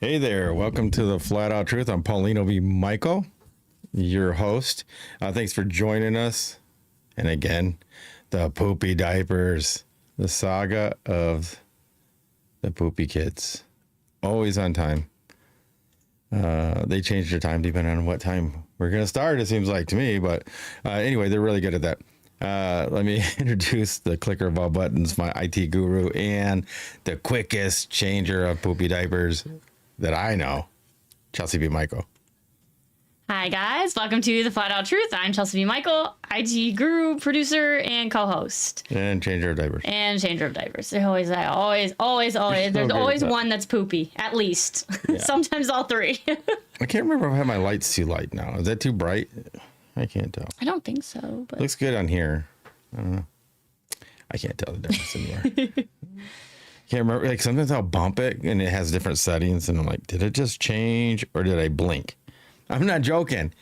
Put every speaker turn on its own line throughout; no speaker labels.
Hey there, welcome to the Flat Out Truth. I'm Paulino B Michael, your host. Thanks for joining us. And again, the poopy diapers, the saga of the poopy kids. Always on time. They change their time depending on what time we're going to start, it seems like to me. But anyway, they're really good at that. Let me introduce the clicker of all buttons, my IT guru, and the quickest changer of poopy diapers that I know, Chelsey B Michael.
Hi guys, welcome to the Flat Out Truth. I'm Chelsey B Michael, IT guru, producer, and co-host.
And changer of diapers.
There's always. There's always one that's poopy, at least. Yeah. Sometimes all three.
I can't remember if I have my lights too light now. Is that too bright? I can't tell.
I don't think so. But
looks good on here. I don't know. I can't tell the difference anymore. Can't remember. Like sometimes I'll bump it and it has different settings, and I'm like, did it just change or did I blink? I'm not joking.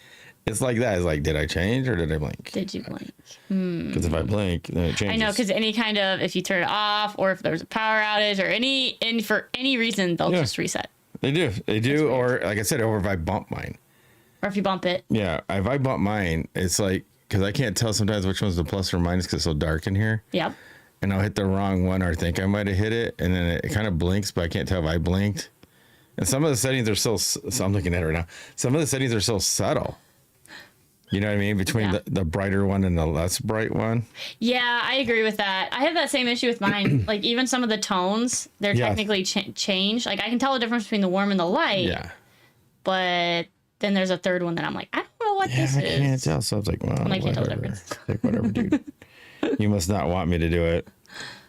It's like that. It's like, did I change or did I blink?
Did you blink?
Because if I blink, then it changes.
I know, because any kind of, if you turn it off or if there's a power outage or for any reason, they'll just reset.
They do. Or like I said, or if I bump mine.
Or if you bump it.
Yeah. If I bump mine, it's like, because I can't tell sometimes which one's the plus or minus because it's so dark in here.
Yep.
And I'll hit the wrong one or think I might have hit it. And then it kind of blinks, but I can't tell if I blinked. And some of the settings are so I'm looking at it right now. Some of the settings are so subtle. You know what I mean? Between the brighter one and the less bright one. Yeah,
I agree with that. I have that same issue with mine. Like even some of the tones, they're technically changed. Like I can tell the difference between the warm and the light. Yeah. But then there's a third one that I'm like, I don't know what this is. I
can't tell. So I was like, well,
I can't tell the difference.
Like, whatever, dude. You must not want me to do it.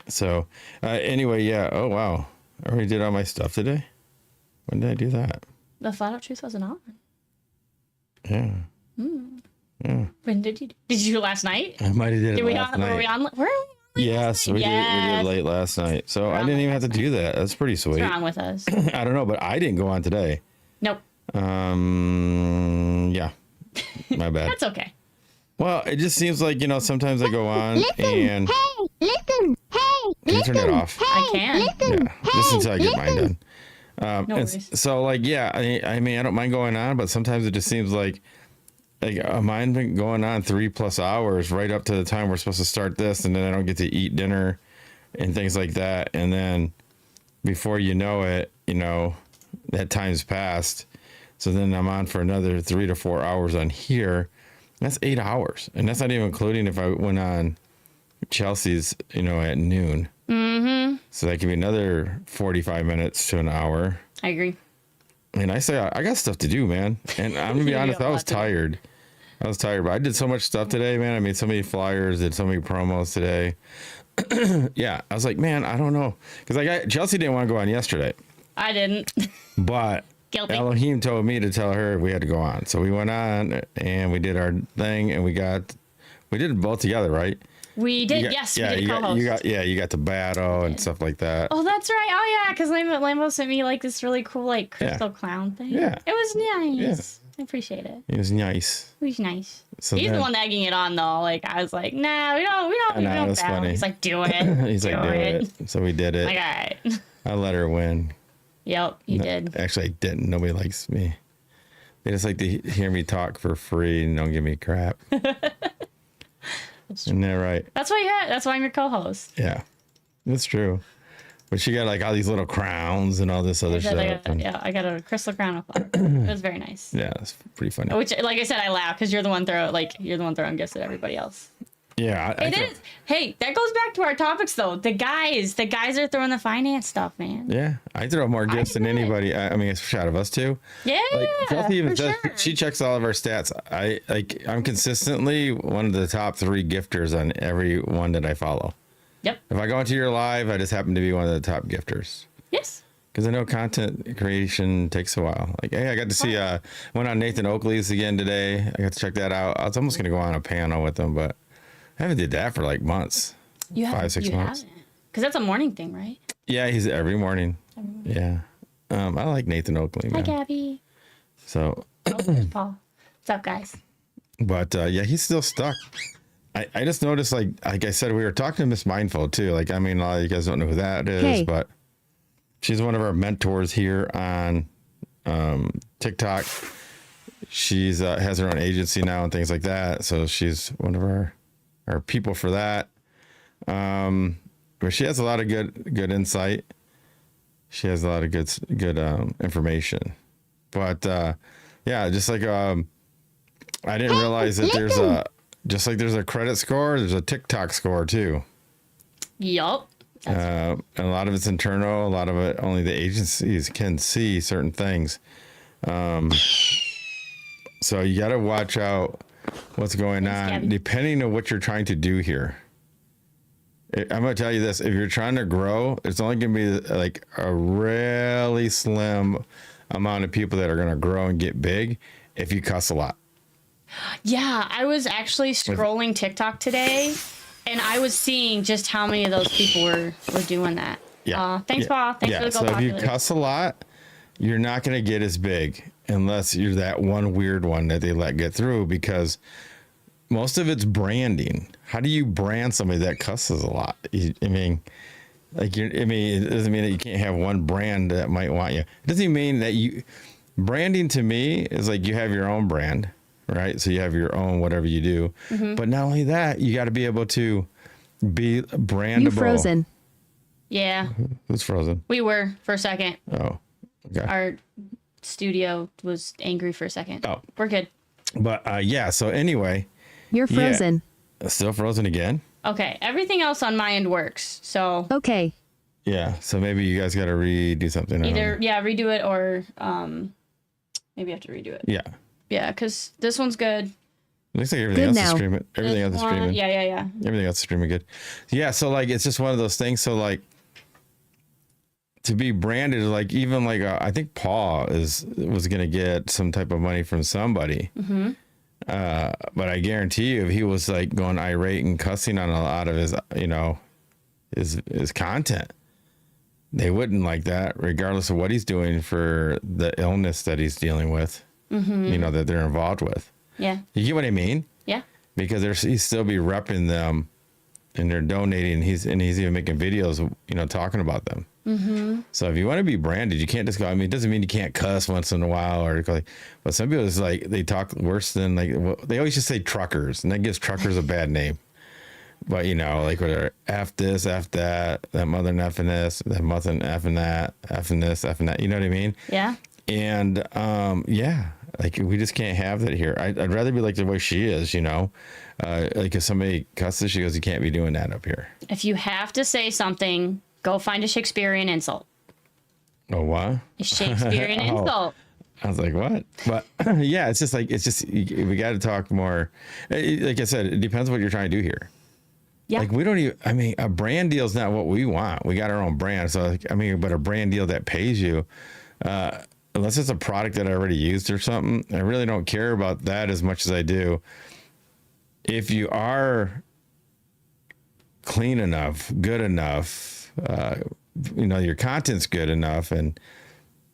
So anyway, yeah. Oh, wow. I already did all my stuff today. When did I do that?
The Flat Out Truth wasn't on.
Yeah. Yeah.
When did you do it last night?
I might have did it last night.
Were we on?
Yes, we did late last night. So I didn't even have to do that. That's pretty sweet.
What's wrong with us?
I don't know, but I didn't go on today.
Nope.
Yeah. My bad.
That's okay.
Well, it just seems like, sometimes I go on
listen, listen.
Can you turn it off?
I can.
Listen,
just until I get mine done.
No worries.
So, I mean, I don't mind going on, but sometimes it just seems like mine's been going on 3+ hours right up to the time we're supposed to start this, and then I don't get to eat dinner and things like that. And then before you know it, that time's passed. So then I'm on for another 3 to 4 hours on here. That's 8 hours. And that's not even including if I went on Chelsey's, at noon.
Mm-hmm.
So that could be another 45 minutes to an hour.
I agree.
And I say, I got stuff to do, man. And I'm going to be honest, I was tired. But I did so much stuff today, man. I made so many flyers, did so many promos today. Yeah. I was like, man, I don't know. Because Chelsey didn't want to go on yesterday.
I didn't.
But
Guilty.
Elohim told me to tell her we had to go on. So we went on and we did our thing and we did it both together, right?
We did, yes.
Yeah,
we did co-host.
you got the battle and stuff like that.
Oh, that's right. Oh, yeah, because Lambo sent me this really cool crystal clown thing.
Yeah.
It was nice.
Yeah.
I appreciate it.
It was nice.
It was nice.
So
He's the one egging it on, though. I was like, nah, we don't battle.
Funny.
He's like, do it.
He's like, do it. So we did it.
Like, all right.
I let her win.
Yep, you did.
Actually, I didn't. Nobody likes me. They just like to hear me talk for free and don't give me crap. Isn't that right?
That's why I'm your co-host.
Yeah, that's true. But she got all these little crowns and all this other stuff.
I got a crystal crown of flower. It was very nice.
Yeah, it's pretty funny.
Which, like I said, I laugh because you're the one throwing gifts at everybody else.
Yeah,
It is. Hey, that goes back to our topics though. The guys are throwing the finance stuff, man.
Yeah, I throw more gifts than anybody. I mean, it's a shot of us too.
Yeah,
like Chelsey even says,
sure.
she checks all of our stats. I'm consistently one of the top 3 gifters on every one that I follow.
Yep.
If I go into your live, I just happen to be one of the top gifters.
Yes.
Because I know content creation takes a while. Like, hey, I got to see, went on Nathan Oakley's again today. I got to check that out. I was almost going to go on a panel with him, but I haven't did that for like months. 5-6 months.
Because that's a morning thing, right?
Yeah, he's every morning. Yeah. I like Nathan Oakley, man.
Hi, Gabby.
So.
There's Paul. What's up, guys?
But yeah, he's still stuck. I just noticed, like I said, we were talking to Miss Mindful too. Like, I mean, a lot of you guys don't know who that is, but she's one of our mentors here on TikTok. She's has her own agency now and things like that. So she's one of our people for that. But she has a lot of good insight. She has a lot of good information. But yeah, just like I didn't realize that there's a credit score, there's a TikTok score too.
Yup.
And a lot of it's internal. A lot of it only the agencies can see certain things. So you got to watch out what's going on,
Gabby.
depending on what you're trying to do here. I'm going to tell you this. If you're trying to grow, it's only going to be like a really slim amount of people that are going to grow and get big if you cuss a lot.
Yeah, I was actually scrolling TikTok today, and I was seeing just how many of those people were doing that.
Yeah.
Thanks, Paul. Thanks for the
So if you cuss a lot, you're not going to get as big unless you're that one weird one that they let get through, because most of it's branding. How do you brand somebody that cusses a lot? It doesn't mean that you can't have one brand that might want you. It doesn't mean that branding to me is like you have your own brand, right? So you have your own whatever you do. Mm-hmm. But not only that, you got to be able to be brandable.
You frozen.
Yeah.
Who's frozen?
We were for a second.
Oh, okay.
Our studio was angry for a second.
Oh.
We're good.
But yeah, so anyway.
You're frozen.
Yeah. Still frozen again?
Okay. Everything else on my end works. So.
Okay.
Yeah. So maybe you guys got to redo something.
Either, redo it or maybe you have to redo it.
Yeah.
Yeah, because this one's good.
Looks like everything else is streaming.
Everything else is streaming. Yeah.
Everything else is streaming good. Yeah. So like, it's just one of those things. So like, to be branded, like even like I think Paul was going to get some type of money from somebody. Mm-hmm. But I guarantee you, if he was like going irate and cussing on a lot of his, his content, they wouldn't like that, regardless of what he's doing for the illness that he's dealing with. Mm-hmm. That they're involved with. Yeah. You get what I mean? Yeah. Because he'd still be repping them, and they're donating. He's even making videos, talking about them. Mm-hmm. So if you want to be branded, you can't just go. I mean, it doesn't mean you can't cuss once in a while, but some people is like they talk worse than they always just say truckers, and that gives truckers a bad name. But like whatever, F this, F that mother effing this, that mother effing that, effing this, effing that. You know what I mean? Yeah. And yeah, like we just can't have that here. I'd rather be like the way she is, like if somebody cusses, she goes, you can't be doing that up here.
If you have to say something, go find a Shakespearean insult.
Oh, what?
A Shakespearean insult.
I was like, what? But yeah, it's just we got to talk more. Like I said, it depends what you're trying to do here. Yeah. Like we don't even, a brand deal is not what we want. We got our own brand. So but a brand deal that pays you, unless it's a product that I already used or something, I really don't care about that as much as I do. If you are clean enough, good enough, your content's good enough, and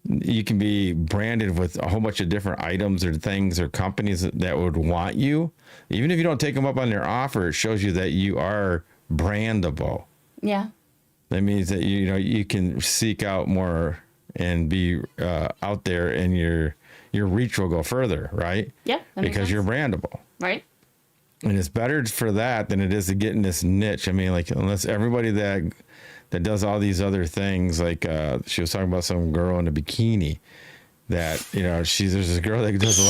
you can be branded with a whole bunch of different items or things or companies that would want you. Even if you don't take them up on their offer, it shows you that you are brandable. Yeah. That means that, you can seek out more and be out there, and your reach will go further, right? Yeah. Because you're brandable. Right. And it's better for that than it is to get in this niche. Unless everybody that does all these other things, like she was talking about some girl in a bikini that, there's this girl that does a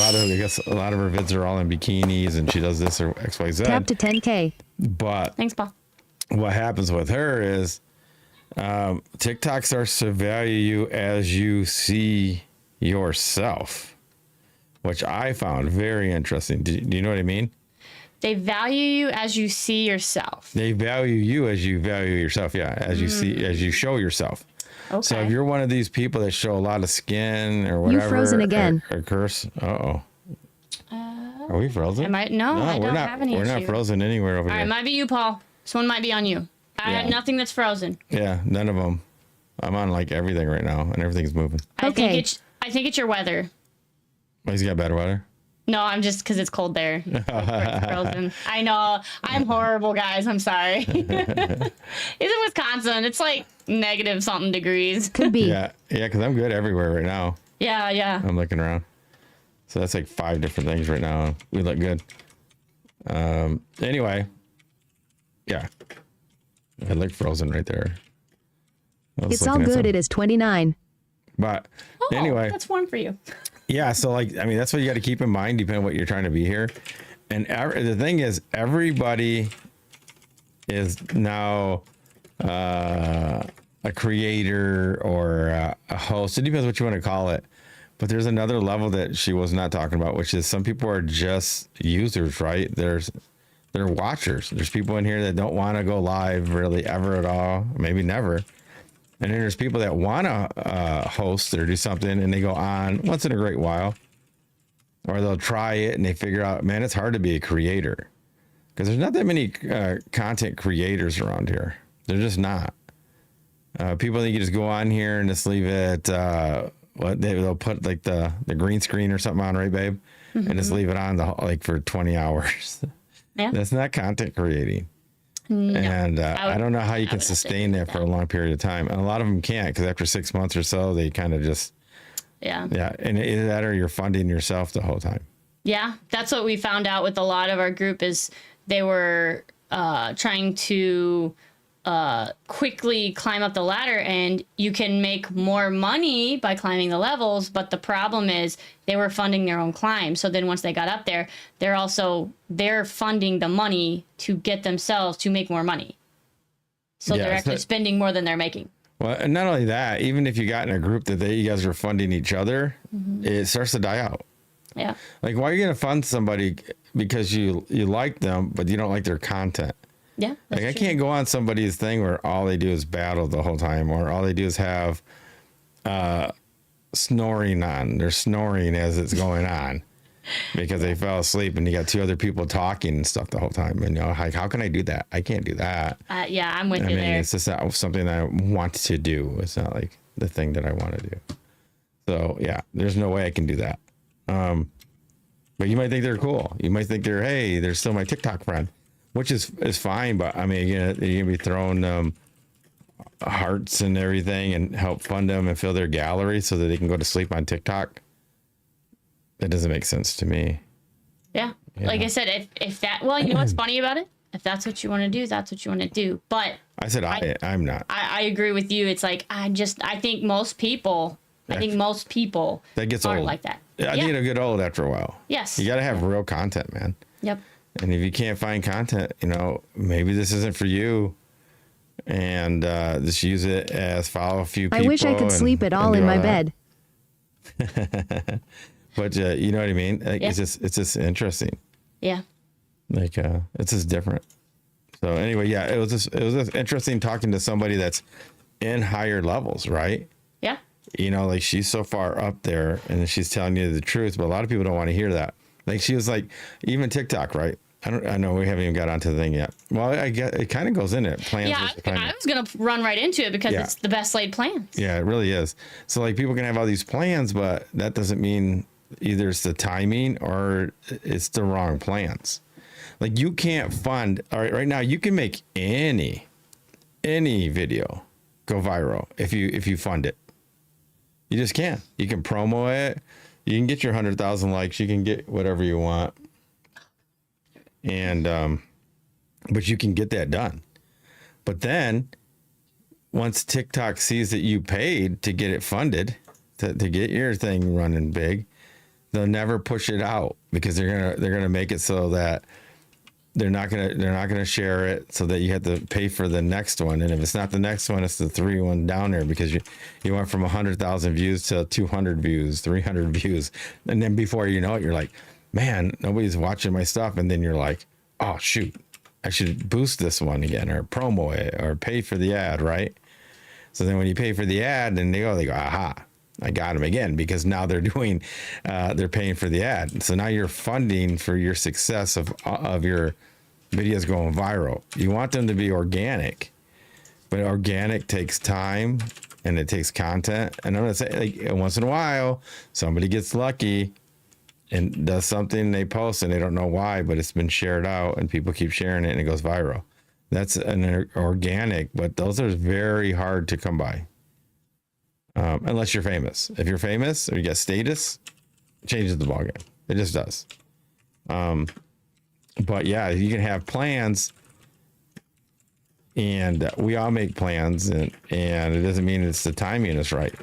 lot of her vids are all in bikinis, and she does this or XYZ.
Tap to 10K.
But
thanks, Paul.
What happens with her is TikTok starts to value you as you see yourself, which I found very interesting. Do you know what I mean?
They value you as you see yourself.
They value you as you value yourself. Yeah. As you see, as you show yourself.
Okay.
So if you're one of these people that show a lot of skin or whatever.
You frozen again.
Or curse. Uh-oh. Are we frozen?
I don't have any
We're
issue.
not frozen anywhere over
All
here.
right, it might be you, Paul. This one might be on you. I had nothing that's frozen.
Yeah, none of them. I'm on like everything right now, and everything's moving.
I think it's your weather.
Oh, he's got better weather.
No, I'm just because it's cold there. It's frozen. I know. I'm horrible, guys. I'm sorry. It's in Wisconsin. It's like negative something degrees.
Could be.
Yeah, because I'm good everywhere right now.
Yeah.
I'm looking around. So that's like 5 different things right now. We look good. Anyway, yeah. I look frozen right there.
It's all good. It is 29.
But anyway,
that's warm for you.
yeah. So like, I mean, that's what you got to keep in mind, depending on what you're trying to be here. And the thing is, everybody is now a creator or a host. It depends what you want to call it. But there's another level that she was not talking about, which is some people are just users, right? They're watchers. There's people in here that don't want to go live really ever at all, maybe never. And then there's people that want to host or do something, and they go on once in a great while, or they'll try it and they figure out, man, it's hard to be a creator because there's not that many content creators around here. They're just not. People think you just go on here and just leave it. They'll put like the green screen or something on, right, babe? Mm-hmm. And just leave it on like for 20 hours. Yeah. That's not content creating. No, and I don't know how you can sustain that for a long period of time. And a lot of them can't, because after 6 months or so, they kind of just. Yeah. And either that or you're funding yourself the whole time.
Yeah. That's what we found out with a lot of our group is they were trying to quickly climb up the ladder, and you can make more money by climbing the levels. But the problem is they were funding their own climb. So then once they got up there, they're funding the money to get themselves to make more money. So they're actually spending more than they're making.
Well, and not only that, even if you got in a group that you guys are funding each other, it starts to die out.
Yeah.
Like, why are you going to fund somebody because you like them, but you don't like their content?
Yeah.
Like, I can't go on somebody's thing where all they do is battle the whole time, or all they do is have snoring on. They're snoring as it's going on because they fell asleep, and you got 2 other people talking and stuff the whole time. And like, how can I do that? I can't do that.
Yeah, I'm with you there.
It's just not something that I want to do. It's not like the thing that I want to do. So yeah, there's no way I can do that. But you might think they're cool. You might think they're still my TikTok friend, which is fine. But I mean, you're gonna be throwing hearts and everything and help fund them and fill their gallery so that they can go to sleep on TikTok. That doesn't make sense to me.
Yeah. Like I said, if that, well, you know what's funny about it? If that's what you want to do, that's what you want to do. But
I said, I'm not.
I agree with you. It's like, I think most people
that gets
aren't
old
like that.
I think it'll get old after a while.
Yes.
You got to have real content, man.
Yep.
And if you can't find content, maybe this isn't for you. And just use it as follow a few people.
I wish I could sleep it all in my bed.
But you know what I mean? Like, it's just interesting.
Yeah.
Like it's just different. So anyway, yeah, it was just interesting talking to somebody that's in higher levels, right?
Yeah.
Like, she's so far up there and she's telling you the truth, but a lot of people don't want to hear that. Like, she was like, even TikTok, right? I know we haven't even got onto the thing yet. Well, I get it kind of goes in it. Plans.
Yeah, I was going to run right into it because it's the best laid plans.
Yeah, it really is. So like, people can have all these plans, but that doesn't mean either it's the timing or it's the wrong plans. Like, you can't fund, all right now you can make any video go viral if you fund it. You just can. You can promo it. You can get your 100,000 likes. You can get whatever you want. And, but you can get that done. But then once TikTok sees that you paid to get it funded, to get your thing running big, they'll never push it out because they're going to make it so that they're not gonna share it, so that you have to pay for the next one. And if it's not the next one, it's the 3 down there, because you went from 100,000 views to 200 views, 300 views, and then before you know it, you're like, man, nobody's watching my stuff, and then you're like, oh shoot, I should boost this one again, or promo it, or pay for the ad, right? So then when you pay for the ad, then they go, aha, I got them again, because now they're doing, they're paying for the ad. So now you're funding for your success of your videos going viral. You want them to be organic, but organic takes time and it takes content. And I'm gonna say, like, once in a while, somebody gets lucky and does something, they post and they don't know why, but it's been shared out and people keep sharing it and it goes viral. That's an organic, but those are very hard to come by. Unless you're famous. If you're famous or you got status, it changes the ballgame. It just does. But yeah, you can have plans, and we all make plans, and it doesn't mean it's the timing is right.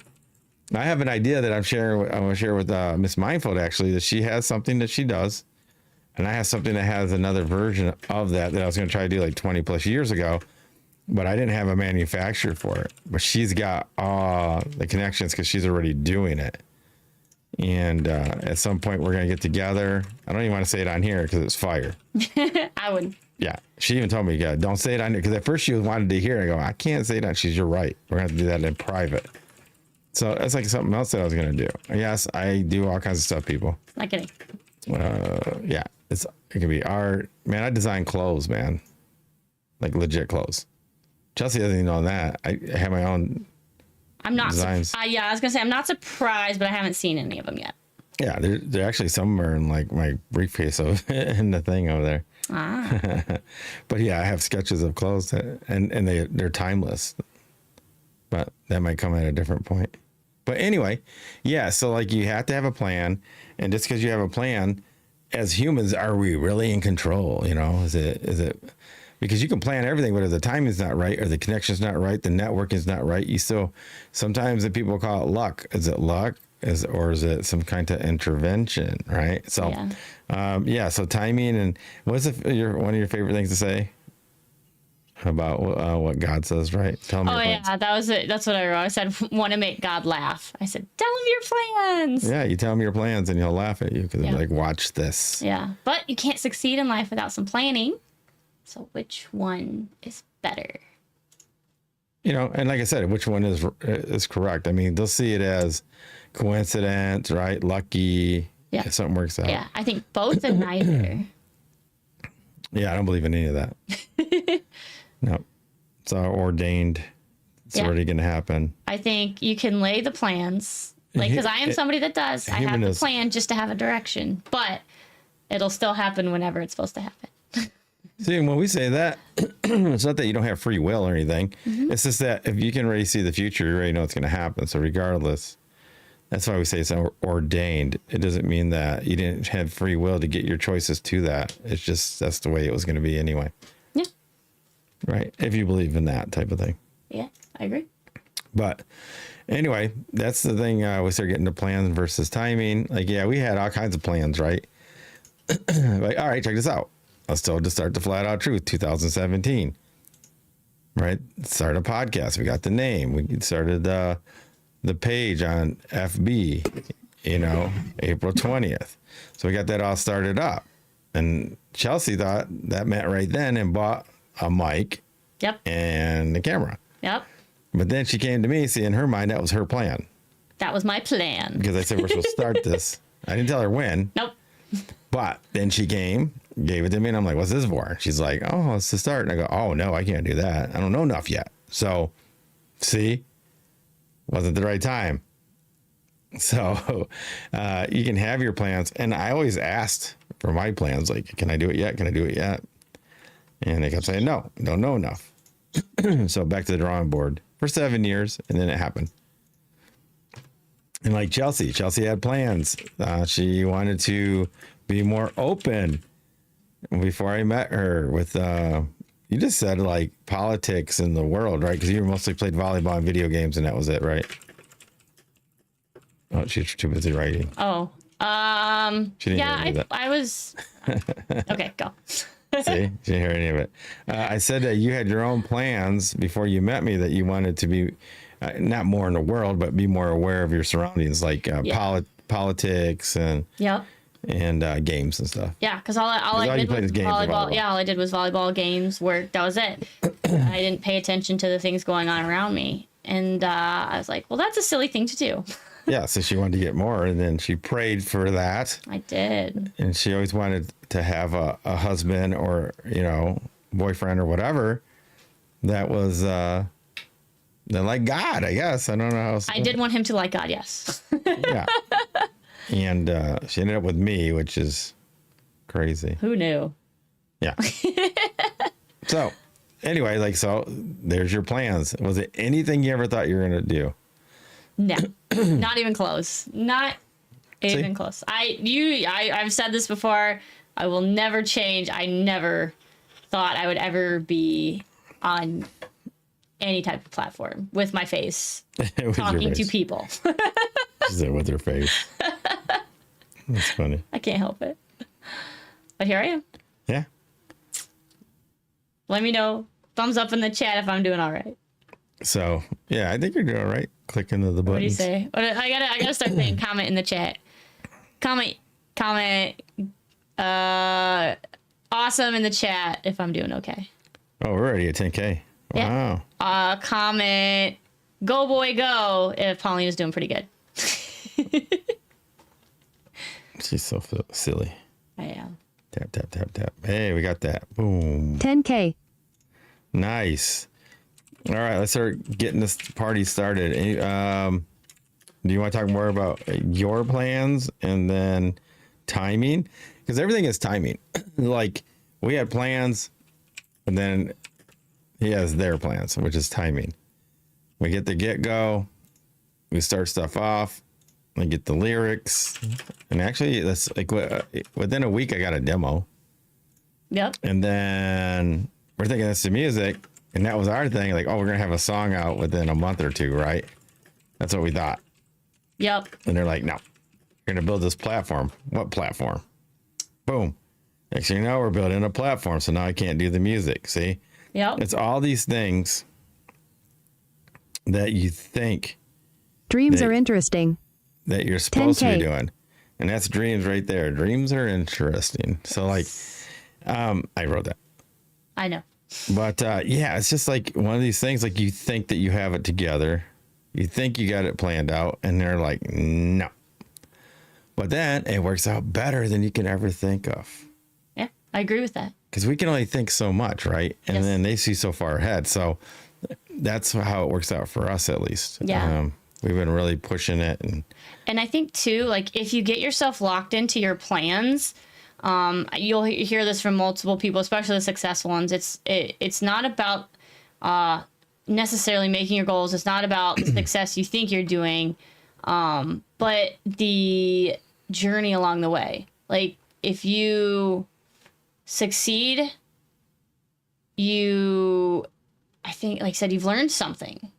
I have an idea that I'm going to share with Miss Mindful, actually, that she has something that she does, and I have something that has another version of that I was going to try to do like 20 plus years ago. But I didn't have a manufacturer for it. But she's got the connections because she's already doing it. And at some point, we're going to get together. I don't even want to say it on here because it's fire.
I wouldn't. Yeah.
She even told me, yeah, don't say it on here. Because at first she wanted to hear it. I go, I can't say it on. You're right. We're going to have to do that in private. So that's like something else that I was going to do. Yes, I do all kinds of stuff, people.
Not kidding.
Yeah. It can be art. Man, I design clothes, man. Like legit clothes. Chelsey doesn't even know that. I have my own designs.
Yeah, I was going to say, I'm not surprised, but I haven't seen any of them yet.
Yeah, they're actually, some are in like my briefcase in the thing over there. Ah. But yeah, I have sketches of clothes and they're timeless. But that might come at a different point. But anyway, yeah, so like you have to have a plan. And just because you have a plan, as humans, are we really in control? You know, is it because you can plan everything, but if the timing's not right, or the connection's not right, the network is not right, you still, sometimes the people call it luck. Is it luck? Or is it some kind of intervention, right? So, so timing. And what's one of your favorite things to say about what God says, right? Tell me. Oh
yeah, that was it. That's what I wrote. I said, want to make God laugh. I said, tell him your plans.
Yeah, you tell him your plans, and he'll laugh at you because they're like, watch this.
Yeah, but you can't succeed in life without some planning. So which one is better?
You know, and like I said, which one is correct? I mean, they'll see it as coincidence, right? Lucky. Yeah. If something works out.
Yeah, I think both and neither.
Yeah, I don't believe in any of that. No, it's ordained. It's already going to happen.
I think you can lay the plans, like, because I am somebody that does. I have a plan just to have a direction, but it'll still happen whenever it's supposed to happen.
See, when we say that, it's not that you don't have free will or anything. Mm-hmm. It's just that if you can already see the future, you already know what's going to happen. So regardless, that's why we say it's ordained. It doesn't mean that you didn't have free will to get your choices to that. It's just that's the way it was going to be anyway. Yeah. Right? If you believe in that type of thing.
Yeah, I agree.
But anyway, that's the thing. We start getting to plans versus timing. Like, yeah, we had all kinds of plans, right? Like, all right, check this out. Let's still just start the Flat Out Truth 2017, right? Start a podcast. We got the name. We started the page on FB, April 20th. So we got that all started up. And Chelsey thought that meant right then and bought a mic.
Yep.
And the camera.
Yep.
But then she came to me, see, in her mind, that was her plan.
That was my plan.
Because I said, we're supposed to start this. I didn't tell her when.
Nope.
But then she came, gave it to me, and I'm like, what's this for? She's like, oh, it's to start. And I go, oh, no, I can't do that. I don't know enough yet. So, see, wasn't the right time. So you can have your plans. And I always asked for my plans, like, can I do it yet? Can I do it yet? And they kept saying, no, don't know enough. So back to the drawing board for 7 years, and then it happened. And like Chelsey had plans. She wanted to be more open. Before I met her with, you just said like politics in the world, right? Because you mostly played volleyball and video games, and that was it, right? Oh, she's too busy writing.
Oh, yeah, I was. Okay, go.
See, she didn't hear any of it. I said that you had your own plans before you met me, that you wanted to be not more in the world, but be more aware of your surroundings, like politics and games and stuff.
Yeah, because all I did was volleyball. Yeah, all I did was volleyball, games, work. That was it. I didn't pay attention to the things going on around me. And I was like, well, that's a silly thing to do.
Yeah, so she wanted to get more, and then she prayed for that.
I did.
And she always wanted to have a husband or, boyfriend or whatever that was like God, I guess. I don't know how.
I did want him to like God, yes.
Yeah. And she ended up with me, which is crazy.
Who knew?
Yeah. So, anyway, so there's your plans. Was it anything you ever thought you were going to do?
No, not even close. Not even close. I've said this before. I will never change. I never thought I would ever be on any type of platform with my face talking to people.
She said with her face. That's funny.
I can't help it. But here I am.
Yeah.
Let me know. Thumbs up in the chat if I'm doing all right.
So, yeah, I think you're doing all right. Click into the buttons.
What do you say? I gotta start saying comment in the chat. Comment. Awesome in the chat if I'm doing okay.
Oh, we're already at 10K. Wow.
Yeah. Comment. Go boy go if Paulina's doing pretty good.
She's so silly.
I am.
Tap, tap, tap, tap. Hey, we got that. Boom.
10K.
Nice. All right, let's start getting this party started. Do you want to talk more about your plans and then timing? Because everything is timing. Like, we had plans, and then he has their plans, which is timing. We get the get-go. We start stuff off. I get the lyrics. And actually, that's like within a week, I got a demo.
Yep.
And then we're thinking that's the music. And that was our thing. Like, oh, we're going to have a song out within a month or two, right? That's what we thought.
Yep.
And they're like, no, you're going to build this platform. What platform? Boom. Next thing you know, we're building a platform. So now I can't do the music. See?
Yep.
It's all these things that you think.
Dreams are interesting.
That you're supposed
10K.
to be doing. And that's dreams right there. Dreams are interesting. So, like, I wrote that.
I know.
But yeah, it's just like one of these things, like you think that you have it together. You think you got it planned out, and they're like, no. But then it works out better than you can ever think of.
Yeah, I agree with that.
Because we can only think so much, right? And then they see so far ahead. So that's how it works out for us, at least.
Yeah.
We've been really pushing it.
And I think, too, like, if you get yourself locked into your plans, you'll hear this from multiple people, especially the successful ones. It's not about necessarily making your goals. It's not about the success you think you're doing, but the journey along the way. Like, if you succeed, I think, like I said, you've learned something,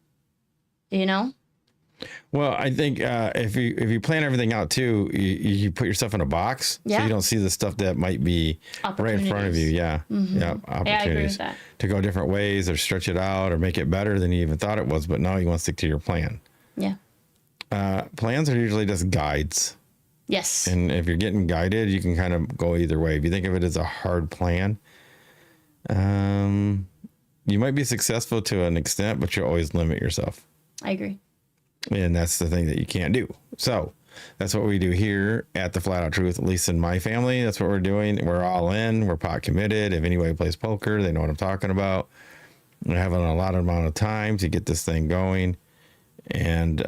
Well, I think if you plan everything out too, you put yourself in a box, so you don't see the stuff that might be right in front of you. Yeah, yeah, opportunities
I agree with that.
To go different ways or stretch it out or make it better than you even thought it was. But now you want to stick to your plan.
Yeah.
Plans are usually just guides.
Yes.
And if you're getting guided, you can kind of go either way. If you think of it as a hard plan, you might be successful to an extent, but you'll always limit yourself.
I agree.
And that's the thing that you can't do. So that's what we do here at the Flat Out Truth, at least in my family. That's what we're doing. We're all in. We're pot committed. If anybody plays poker, they know what I'm talking about. We're having a lot of amount of time to get this thing going. And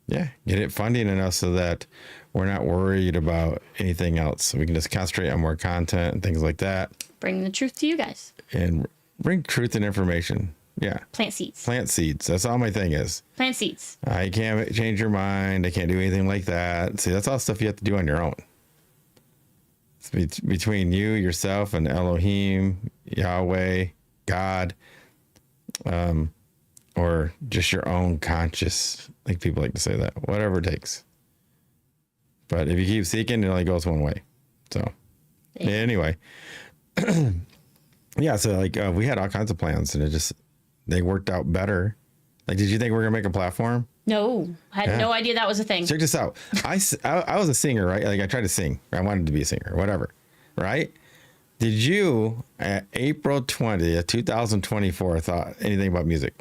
get it funding enough so that we're not worried about anything else. So we can just concentrate on more content and things like that.
Bring the truth to you guys.
And bring truth and information. Yeah.
Plant seeds.
Plant seeds. That's all my thing is.
Plant seeds.
I can't change your mind. I can't do anything like that. See, that's all stuff you have to do on your own. It's between you, yourself, and Elohim, Yahweh, God, or just your own conscious, like people like to say that, whatever it takes. But if you keep seeking, it only goes one way. So anyway, Yeah, so like we had all kinds of plans, and they worked out better. Like, did you think we were gonna make a platform?
No, I had no idea that was a thing.
Check this out. I was a singer, right? Like I tried to sing. I wanted to be a singer, whatever, right? Did you at April 20th, 2024 thought anything about music?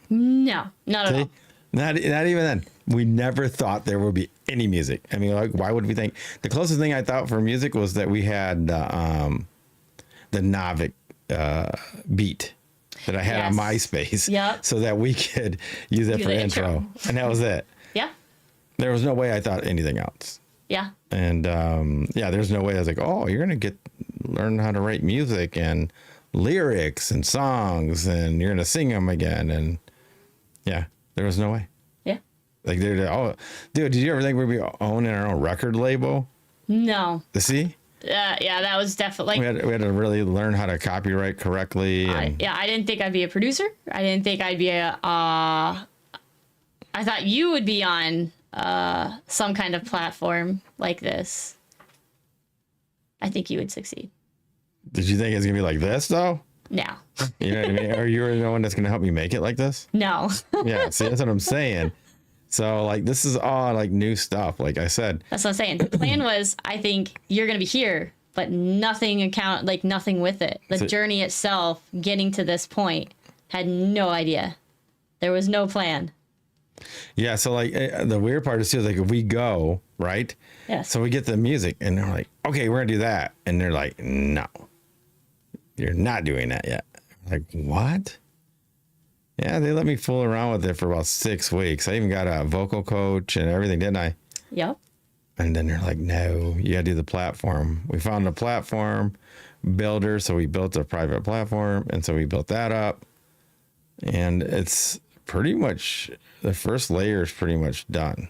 No, not at all.
Not even then. We never thought there would be any music. I mean, like, why would we think? The closest thing I thought for music was that we had the Navic beat that I had on MySpace, so that we could use it for intro, and that was it.
Yeah.
There was no way I thought anything else.
Yeah.
And there's no way I was like, oh, you're gonna learn how to write music and lyrics and songs, and you're gonna sing them again, and there was no way.
Yeah.
Like, dude, did you ever think we'd be owning our own record label?
No.
See?
Yeah, that was definitely.
We had to really learn how to copyright correctly.
I didn't think I'd be a producer. I didn't think I'd be I thought you would be on some kind of platform like this. I think you would succeed.
Did you think it's gonna be like this though?
No.
You know what I mean? Or you're the one that's gonna help me make it like this?
No.
Yeah. See, that's what I'm saying. So like, this is all like new stuff. Like I said,
that's what I'm saying. The plan was, I think you're gonna be here, but nothing with it. The journey itself, getting to this point, had no idea. There was no plan.
Yeah. So like, the weird part is too, like, if we go right.
Yes.
So we get the music, and they're like, okay, we're gonna do that, and they're like, no, you're not doing that yet. Like, what? Yeah, they let me fool around with it for about 6 weeks. I even got a vocal coach and everything, didn't I?
Yep.
And then they're like, no, you gotta do the platform. We found a platform builder, so we built a private platform, and so we built that up. And it's pretty much, the first layer is pretty much done.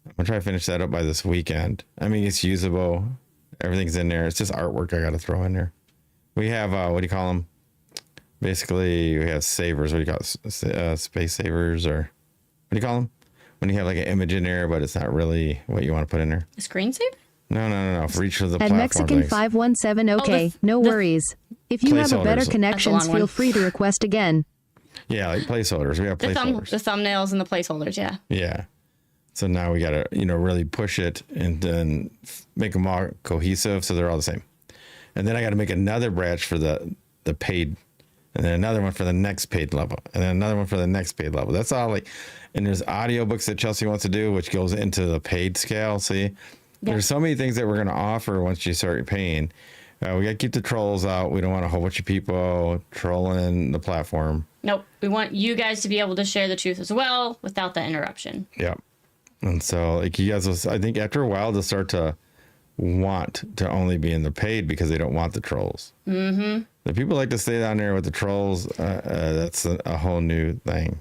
I'm gonna try to finish that up by this weekend. I mean, it's usable. Everything's in there. It's just artwork I gotta throw in there. We have, what do you call them? Basically, we have savers. What do you call it? Space savers, or what do you call them? When you have like an image in there, but it's not really what you want to put in there.
A screensaver?
No. For each of the
At
platform
Mexican
things.
517, okay, no worries. If you have a better connections, feel free to request again.
Yeah, like placeholders. We have placeholders.
The thumbnails and the placeholders, yeah.
Yeah. So now we got to, really push it and then make them all cohesive so they're all the same. And then I got to make another branch for the paid, and then another one for the next paid level, and then another one for the next paid level. That's all like, and there's audiobooks that Chelsey wants to do, which goes into the paid scale. See, there's so many things that we're going to offer once you start paying. We got to keep the trolls out. We don't want a whole bunch of people trolling the platform.
Nope. We want you guys to be able to share the truth as well without the interruption.
Yep. And so, like, you guys will, I think after a while, they'll start to want to only be in the paid because they don't want the trolls. Mm-hmm. The people like to stay down there with the trolls. That's a whole new thing.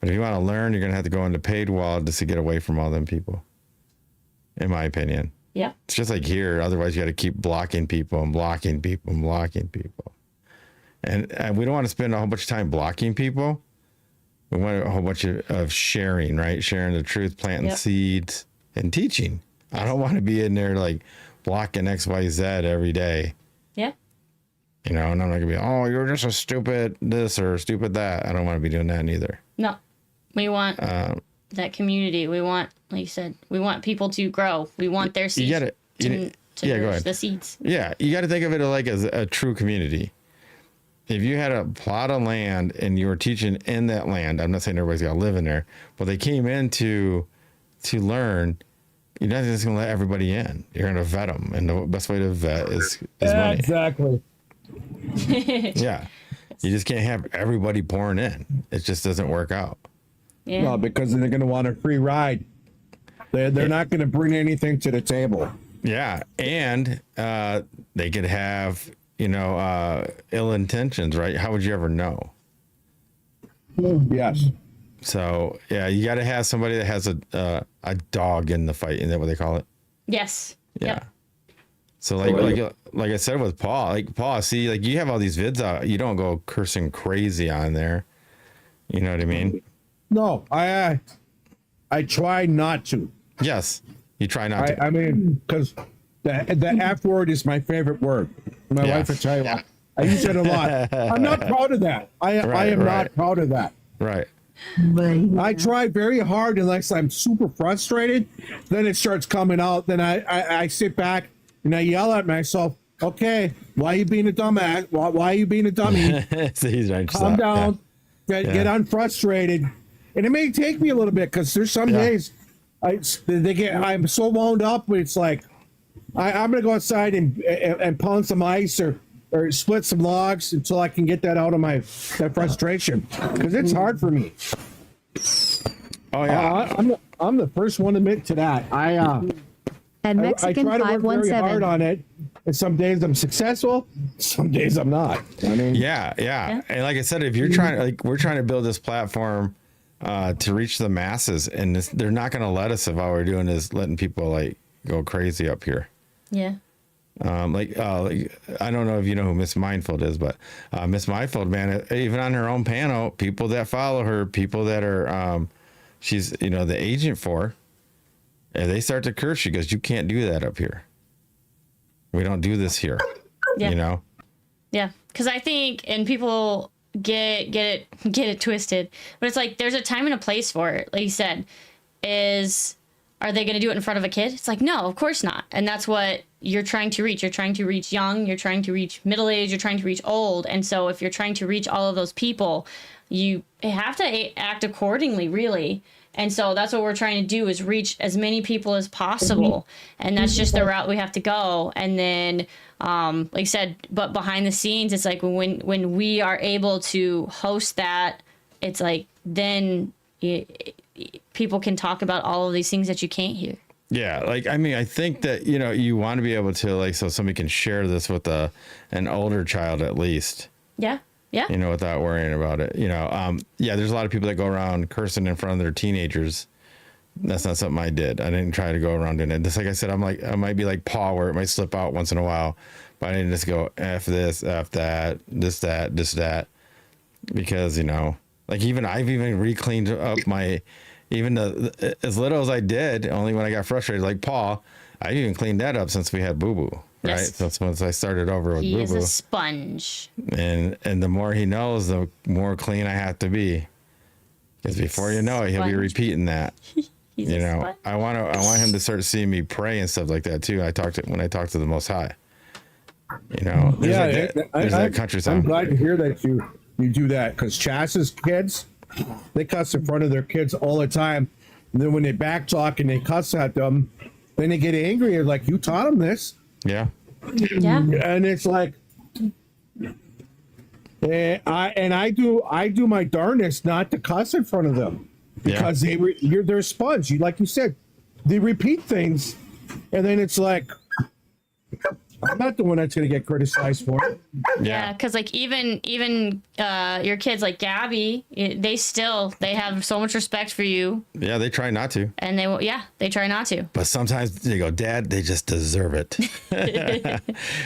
But if you want to learn, you're going to have to go into paid wall just to get away from all them people, in my opinion.
Yeah.
It's just like here. Otherwise, you got to keep blocking people and blocking people and blocking people. And we don't want to spend a whole bunch of time blocking people. We want a whole bunch of sharing, right? Sharing the truth, planting seeds, and teaching. I don't want to be in there like blocking X, Y, Z every day.
Yeah.
And I'm not going to be, oh, you're just a stupid this or stupid that. I don't want to be doing that neither.
No. We want that community. We want, like you said, we want people to grow. We want their seeds
go ahead.
The seeds.
Yeah. You got to think of it like as a true community. If you had a plot of land and you were teaching in that land, I'm not saying everybody's got to live in there, but they came in to learn. You're not just going to let everybody in. You're going to vet them, and the best way to vet is money.
Exactly.
Yeah, you just can't have everybody pouring in. It just doesn't work out.
Yeah.
Well, because they're going to want a free ride. They're not going to bring anything to the table.
Yeah, and they could have ill intentions, right? How would you ever know?
Yes.
So yeah, you got to have somebody that has a dog in the fight. Isn't that what they call it?
Yes.
Yeah.
Yep.
So like I said with Paul, see, like you have all these vids out, you don't go cursing crazy on there. You know what I mean?
No, I try not to.
Yes, you try not to.
I mean, because The F word is my favorite word. My wife will tell you. I use it a lot. I'm not proud of that. I am not proud of that.
Right.
I try very hard unless I'm super frustrated. Then it starts coming out. Then I sit back and I yell at myself, okay, why are you being a dumbass? Why are you being a dummy?
So
Calm down. Get unfrustrated. And it may take me a little bit because there's some days I'm so wound up. It's like I'm going to go outside and pound some ice or split some logs until I can get that out of that frustration, because it's hard for me.
Oh yeah,
I'm the first one to admit to that.
And Mexican
I try to work very
517.
hard on it, and some days I'm successful, some days I'm not. I mean,
yeah. And like I said, if you're trying, we're trying to build this platform to reach the masses, and they're not going to let us if all we're doing is letting people like go crazy up here.
Yeah.
Like I don't know if you know who Miss Mindfield is, but Miss Mindfield, man, even on her own panel, people that follow her, people that are she's the agent for, and they start to curse. She goes, "You can't do that up here. We don't do this here."
Yeah. Yeah, because I think, and people get it twisted, but it's like there's a time and a place for it. Like you said, are they going to do it in front of a kid? It's like, no, of course not. And that's what you're trying to reach. You're trying to reach young, you're trying to reach middle age, you're trying to reach old. And so if you're trying to reach all of those people, you have to act accordingly, really. And so that's what we're trying to do, is reach as many people as possible. And that's just the route we have to go. And then, like I said, but behind the scenes, it's like when we are able to host that, it's like then people can talk about all of these things that you can't hear.
Yeah, like I mean, I think that you want to be able to, like, so somebody can share this with an older child at least.
Yeah.
Without worrying about it. There's a lot of people that go around cursing in front of their teenagers. That's not something I did. I didn't try to go around doing it. Just like I said, I might be like Paul, where it might slip out once in a while, but I didn't just go F this, F that, this, that, because like I've even re-cleaned up as little as I did, only when I got frustrated, like Paul, I even cleaned that up since we had Boo Boo, right?
Yes.
So once I started over with Boo Boo.
He is a sponge.
And the more he knows, the more clean I have to be. Because before you know it, he'll be repeating that. I want him to start seeing me pray and stuff like that too. When I talk to the Most High. There's that country song.
I'm glad to hear that you do that, because Chas's kids, they cuss in front of their kids all the time. And then when they back talk and they cuss at them, then they get angry and like, you taught them this.
Yeah.
Yeah.
And it's like, I do my darnest not to cuss in front of them, because they're a sponge. Like you said, they repeat things, and then it's like, I'm not the one that's going to get criticized for it.
Yeah, because like even your kids, like Gabby, they have so much respect for you.
Yeah, they try not to.
And they try not to.
But sometimes they go, Dad, they just deserve it.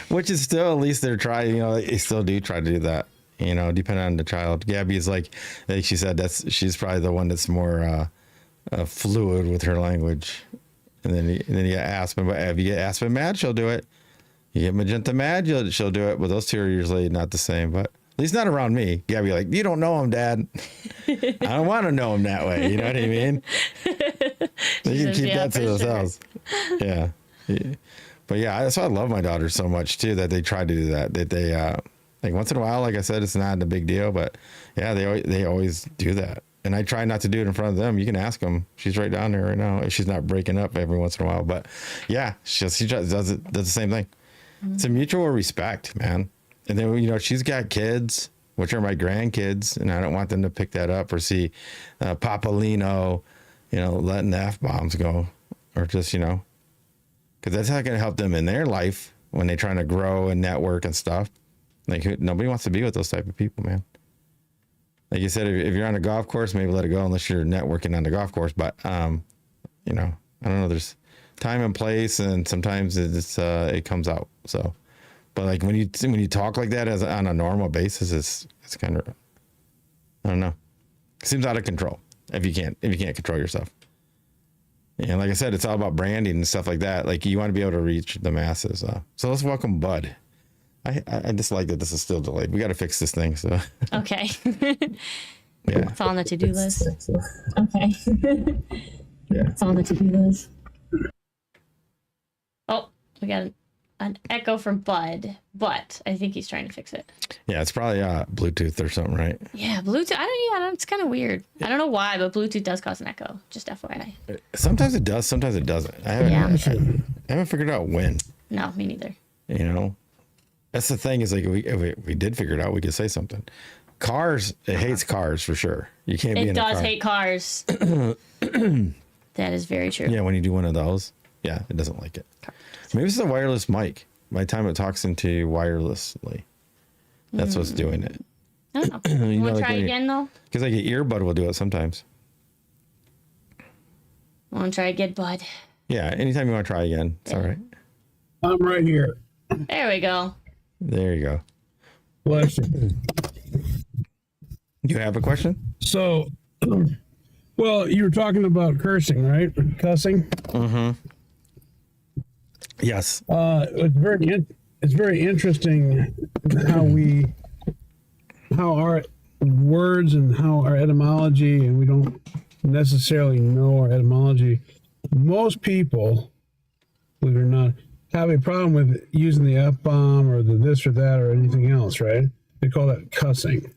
Which is still, at least they're trying, they still do try to do that, depending on the child. Gabby is like she said, she's probably the one that's more fluid with her language. And then you get Aspen, but if you get Aspen mad, she'll do it. You get Magenta mad, she'll do it. But those two are usually not the same. But at least not around me. Gabby, like, you don't know him, Dad. I don't want to know him that way. You know what I mean? So you can keep that to themselves. Sure. Yeah. But yeah, that's why I love my daughters so much too, that they try to do that. That they like once in a while, like I said, it's not a big deal, but yeah, they always do that. And I try not to do it in front of them. You can ask them. She's right down there right now. If she's not breaking up every once in a while. But yeah, she just does the same thing. Mm-hmm. It's a mutual respect, man. And then, she's got kids, which are my grandkids, and I don't want them to pick that up or see Paulino, letting the F-bombs go, or just, because that's not going to help them in their life when they're trying to grow and network and stuff. Like, nobody wants to be with those type of people, man. Like you said, if you're on a golf course, maybe let it go unless you're networking on the golf course. But, I don't know. There's time and place, and sometimes it comes out. So, but like when you talk like that on a normal basis, it's kind of, I don't know. It seems out of control if you can't control yourself. And like I said, it's all about branding and stuff like that. Like you want to be able to reach the masses. So let's welcome Bud. I just like that this is still delayed. We got to fix this thing. So
okay.
Yeah.
It's on the to-do list. Okay. Yeah. It's on the to-do list. Oh, we got an echo from Bud, but I think he's trying to fix it.
Yeah, it's probably Bluetooth or something, right?
Yeah, Bluetooth. I don't. It's kind of weird. I don't know why, but Bluetooth does cause an echo. Just FYI.
Sometimes it does. Sometimes it doesn't. I haven't figured out when.
No, me neither.
You know, that's the thing is like if we did figure it out, we could say something. Cars, it hates cars for sure. You can't be in a car. It does
hate cars. That is very true.
Yeah, when you do one of those, yeah, it doesn't like it. Maybe it's a wireless mic. By the time it talks into you wirelessly, that's what's doing it.
I don't know. You want to try again, though?
Because like an earbud will do it sometimes.
Want to try again, Bud?
Yeah, anytime you want to try again, it's all right.
I'm right here.
There we go.
There you go.
Bless you.
You have a question?
So, well, you were talking about cursing, right? Cussing.
Mm-hmm. Yes.
It's very interesting how our words and how our etymology, and we don't necessarily know our etymology. Most people, believe it or not, have a problem with using the F-bomb or the this or that or anything else, right? They call that cussing.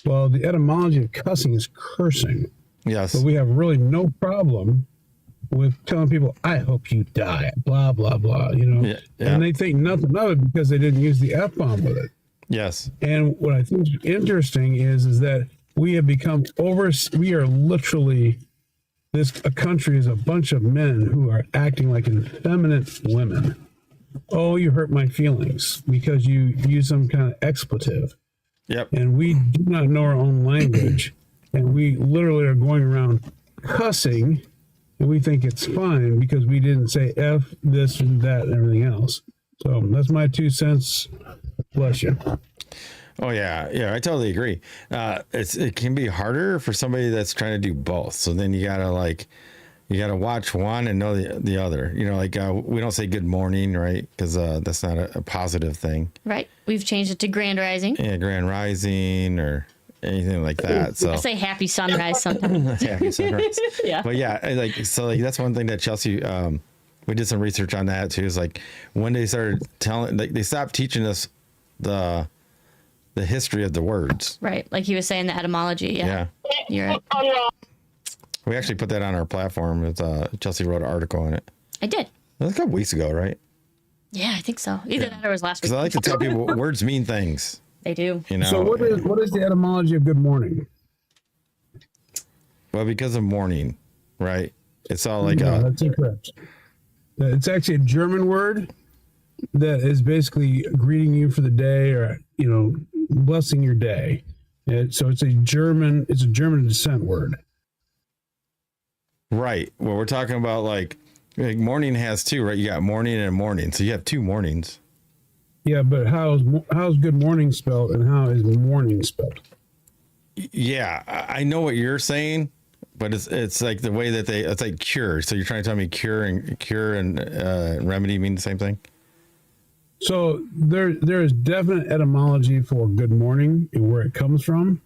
Well, the etymology of cussing is cursing.
Yes.
But we have really no problem with telling people, I hope you die, blah, blah, blah, you know.
Yeah.
And they think nothing of it because they didn't use the F-bomb with it.
Yes.
And what I think is interesting is that we have become we are literally, a country is a bunch of men who are acting like effeminate women. Oh, you hurt my feelings because you use some kind of expletive.
Yep.
And we do not know our own language. And we literally are going around cussing, and we think it's fine because we didn't say F, this, and that, and everything else. So that's my 2 cents. Bless you.
Oh, yeah. Yeah, I totally agree. It can be harder for somebody that's trying to do both. So then you got to watch one and know the other. You know, like we don't say good morning, right? Because that's not a positive thing.
Right. We've changed it to grand rising.
Yeah, grand rising or anything like that. So
I say happy sunrise sometimes.
Happy sunrise.
Yeah.
But yeah, that's one thing that Chelsey, we did some research on that too, is like when they started they stopped teaching us the history of the words.
Right. Like he was saying, the etymology. Yeah. You're right.
We actually put that on our platform. It's Chelsey wrote an article on it.
I did.
That was a couple weeks ago, right?
Yeah, I think so. Either that or it was last week.
Because I like to tell people words mean things.
They do.
You know.
So what is the etymology of good morning?
Well, because of morning, right? It's all like
no, that's incorrect. It's actually a German word that is basically greeting you for the day, or blessing your day. So it's a German descent word.
Right. Well, we're talking about like morning has two, right? You got morning and morning, so you have two mornings.
Yeah, but how's good morning spelled, and how is morning spelled?
Yeah, I know what you're saying, but it's like the way that it's like cure. So you're trying to tell me cure and remedy mean the same thing?
So there is definite etymology for good morning and where it comes from,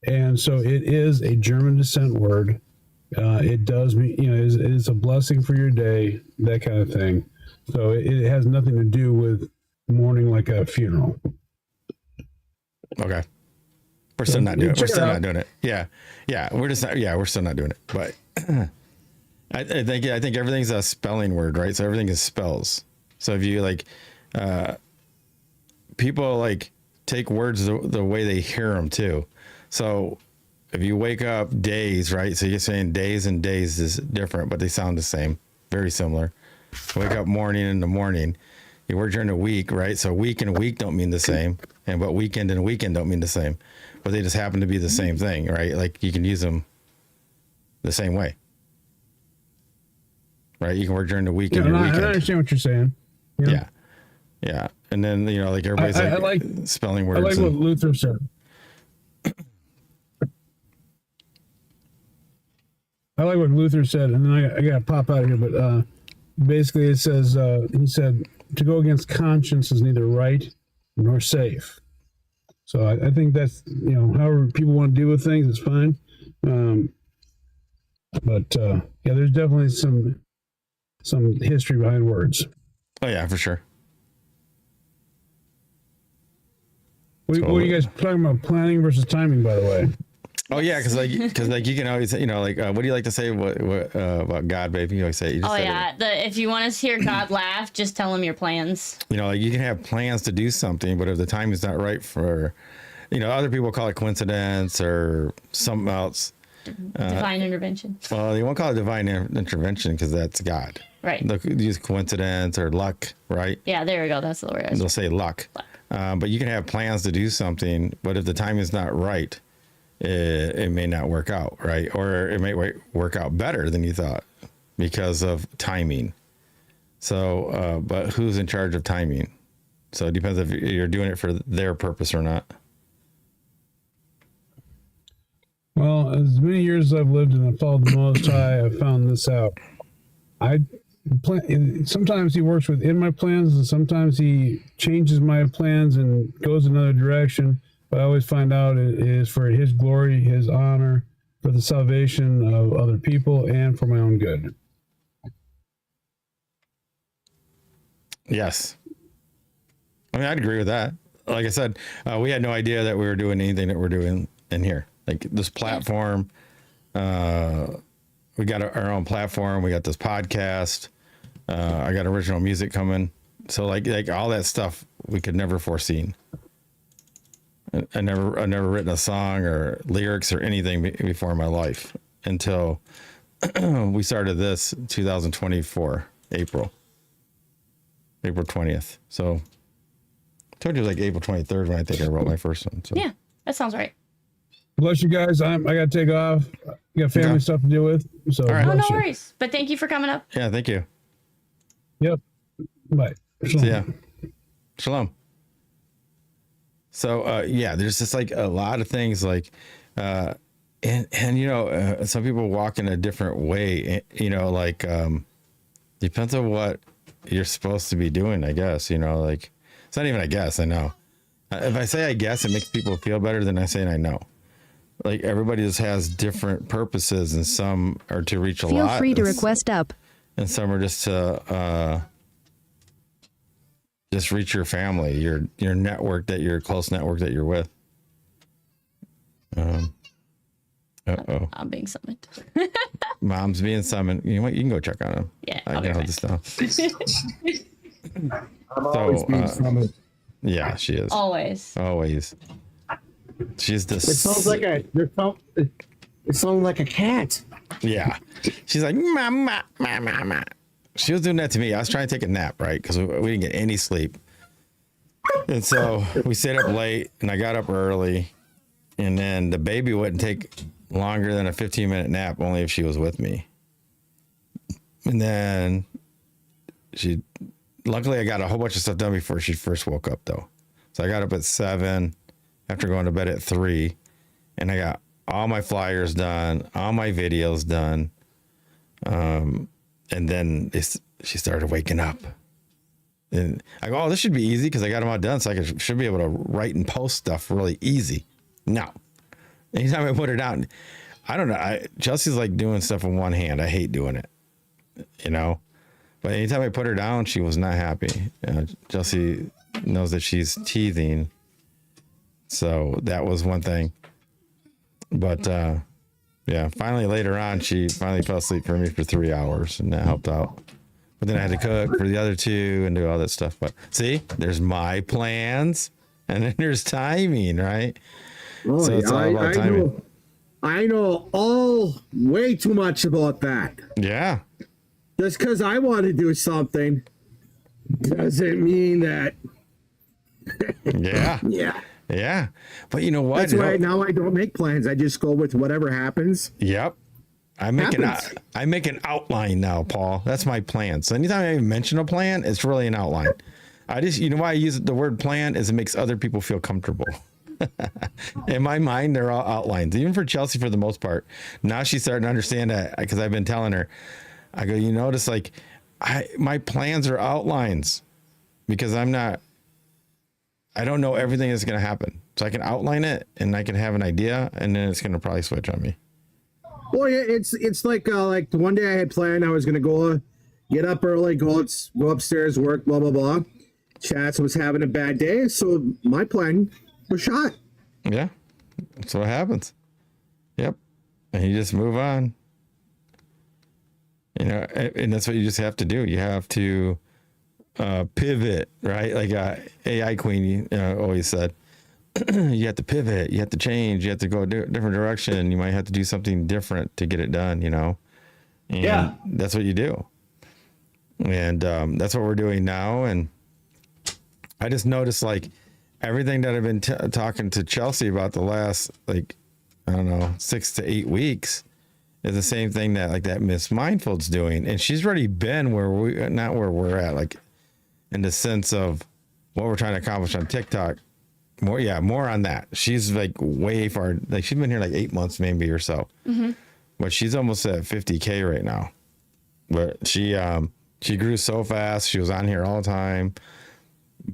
and so it is a German descent word. It does mean it is a blessing for your day, that kind of thing. So it has nothing to do with mourning like a funeral.
Okay. We're still not doing it. We're still not doing it. Yeah. We're still not doing it. But I think everything's a spelling word, right? So everything is spells. So if you people take words the way they hear them too. So if you wake up days, right? So you're saying days and days is different, but they sound the same, very similar. Wake up morning in the morning. You work during the week, right? So week and week don't mean the same, but weekend and weekend don't mean the same, but they just happen to be the same thing, right? Like you can use them the same way, right? You can work during the week and the weekend.
I understand what you're saying.
Yeah. And then like everybody's
I like
spelling words.
I like what Luther said. I like what Luther said, and then I got to pop out of here. But basically, it says he said to go against conscience is neither right nor safe. So I think that's, however people want to deal with things, it's fine. But there's definitely some history behind words.
Oh yeah, for sure.
What are you guys talking about, planning versus timing, by the way?
Oh yeah, because you can always what do you like to say what about God, baby? You always say. You just
if you want to hear God laugh, just tell him your plans.
You can have plans to do something, but if the time is not right for, other people call it coincidence or something else.
Divine intervention.
Well, they won't call it divine intervention because that's God.
Right.
They'll use coincidence or luck, right?
Yeah, there we go. That's the word.
They'll say luck. But you can have plans to do something, but if the time is not right, it may not work out, right? Or it may work out better than you thought because of timing. So, but who's in charge of timing? So it depends if you're doing it for their purpose or not.
Well, as many years as I've lived and I've followed the Most High, I've found this out. Sometimes he works within my plans, and sometimes he changes my plans and goes another direction. But I always find out it is for his glory, his honor, for the salvation of other people, and for my own good.
Yes. I mean, I'd agree with that. Like I said, we had no idea that we were doing anything that we're doing in here. Like this platform, we got our own platform. We got this podcast. I got original music coming. So like all that stuff we could never foreseen. I never written a song or lyrics or anything before in my life until we started this 2024, April 20th. So I told you it was like April 23rd when I think I wrote my first one. So.
Yeah, that sounds right.
Bless you guys. I got to take off. I got family stuff to deal with. So
all right.
Oh, no worries. But thank you for coming up.
Yeah, thank you.
Yep. Bye.
Shalom. Yeah. Shalom. So there's just like a lot of things like, some people walk in a different way. Depends on what you're supposed to be doing. I guess it's not even I guess. I know. If I say I guess, it makes people feel better than I saying I know. Like everybody just has different purposes, and some are to reach a lot.
Feel free to request up.
And some are just to just reach your family, your network, your close network that you're with.
I'm being summoned.
Mom's being summoned. You know what? You can go check on him.
Yeah,
I can hold this down.
I'm always being summoned.
Yeah, she is.
Always.
She's the.
It sounds like it sounds like a cat.
Yeah, she's like mama. She was doing that to me. I was trying to take a nap, right? Because we didn't get any sleep, and so we stayed up late, and I got up early, and then the baby wouldn't take longer than a 15-minute nap, only if she was with me. And then luckily I got a whole bunch of stuff done before she first woke up, though. So I got up at 7 after going to bed at 3, and I got all my flyers done, all my videos done. And then she started waking up. And I go, oh, this should be easy because I got them all done, so I should be able to write and post stuff really easy. No. Anytime I put her down, I don't know. Chelsea's like doing stuff with one hand. I hate doing it, But anytime I put her down, she was not happy. Chelsey knows that she's teething. So that was one thing. But finally later on, she finally fell asleep for me for 3 hours, and that helped out. But then I had to cook for the other 2 and do all that stuff. But see, there's my plans, and then there's timing, right?
Oh, so it's all about timing. I know all way too much about that.
Yeah.
Just because I want to do something doesn't mean that.
Yeah.
Yeah.
Yeah. But you know what?
That's why now I don't make plans. I just go with whatever happens.
Yep. I make an outline now, Paul. That's my plan. So anytime I mention a plan, it's really an outline. Why I use the word plan is it makes other people feel comfortable. In my mind, they're all outlines, even for Chelsey for the most part. Now she's starting to understand that because I've been telling her, I go, you notice like my plans are outlines because I don't know everything that's going to happen. So I can outline it and I can have an idea and then it's going to probably switch on me.
Well, yeah, it's like one day I had planned I was going to go get up early, go upstairs, work, blah, blah, blah. Chats was having a bad day, so my plan was shot.
Yeah, that's what happens. Yep, and you just move on. You know, and that's what you just have to do. You have to pivot, right? Like AI Queen always said, you have to pivot, you have to change, you have to go a different direction. You might have to do something different to get it done, you know? And
yeah,
that's what you do. And that's what we're doing now. And I just noticed like everything that I've been talking to Chelsey about the last, like, I don't know, 6 to 8 weeks is the same thing that Miss Mindful's doing. And she's already been not where we're at, like in the sense of what we're trying to accomplish on TikTok. More on that. She's like way far, like she's been here like 8 months maybe or so. Mm-hmm. But she's almost at 50K right now. But she grew so fast. She was on here all the time.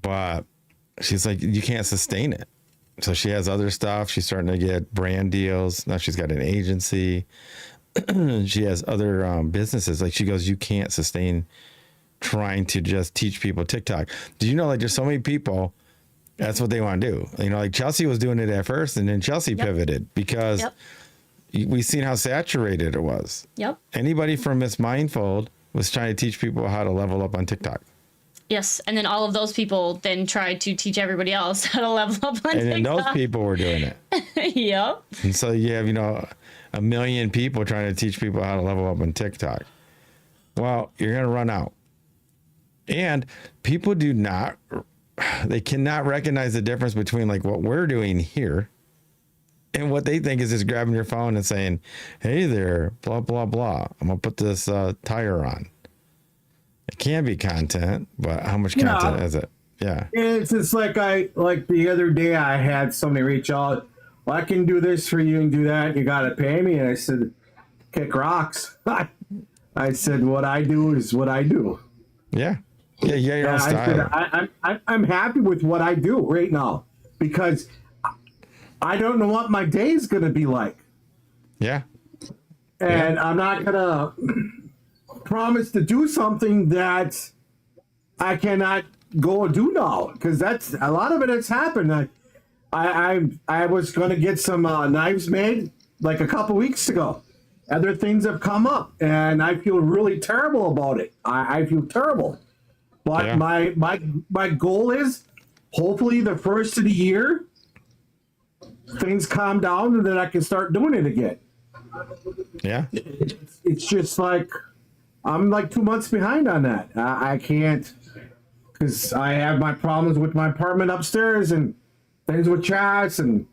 But she's like, you can't sustain it. So she has other stuff. She's starting to get brand deals. Now she's got an agency. She has other businesses. Like she goes, you can't sustain trying to just teach people TikTok. Did you know like there's so many people, that's what they want to do. You know, like Chelsey was doing it at first and then Chelsey pivoted because we seen how saturated it was. Yep. Anybody from Miss Mindful was trying to teach people how to level up on TikTok.
Yes, and then all of those people then tried to teach everybody else how to level up on TikTok.
And then those people were doing it.
Yep.
And so you have, 1 million people trying to teach people how to level up on TikTok. Well, you're going to run out. And people they cannot recognize the difference between like what we're doing here and what they think is just grabbing your phone and saying, hey there, blah, blah, blah. I'm going to put this tire on. It can be content, but how much content is it? Yeah.
It's just like the other day I had somebody reach out. Well, I can do this for you and do that. You got to pay me. And I said, kick rocks. I said, what I do is what I do.
Yeah. Yeah, your own style.
I said, I'm happy with what I do right now because I don't know what my day is going to be like.
Yeah.
And I'm not going to promise to do something that I cannot go do now because that's a lot of it has happened. I was going to get some knives made like a couple weeks ago. Other things have come up and I feel really terrible about it. I feel terrible. But my goal is hopefully the first of the year things calm down and then I can start doing it again.
Yeah.
It's just like I'm like 2 months behind on that. I can't because I have my problems with my apartment upstairs and things with chats and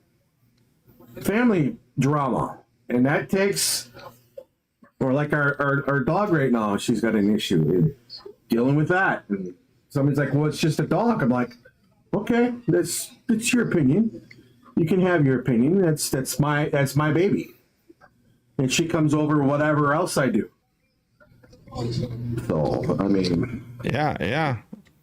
family drama. And that takes, or like our dog right now, she's got an issue dealing with that. And somebody's like, well, it's just a dog. I'm like, okay, that's your opinion. You can have your opinion. That's my baby. And she comes over whatever else I do. So, I mean.
Yeah.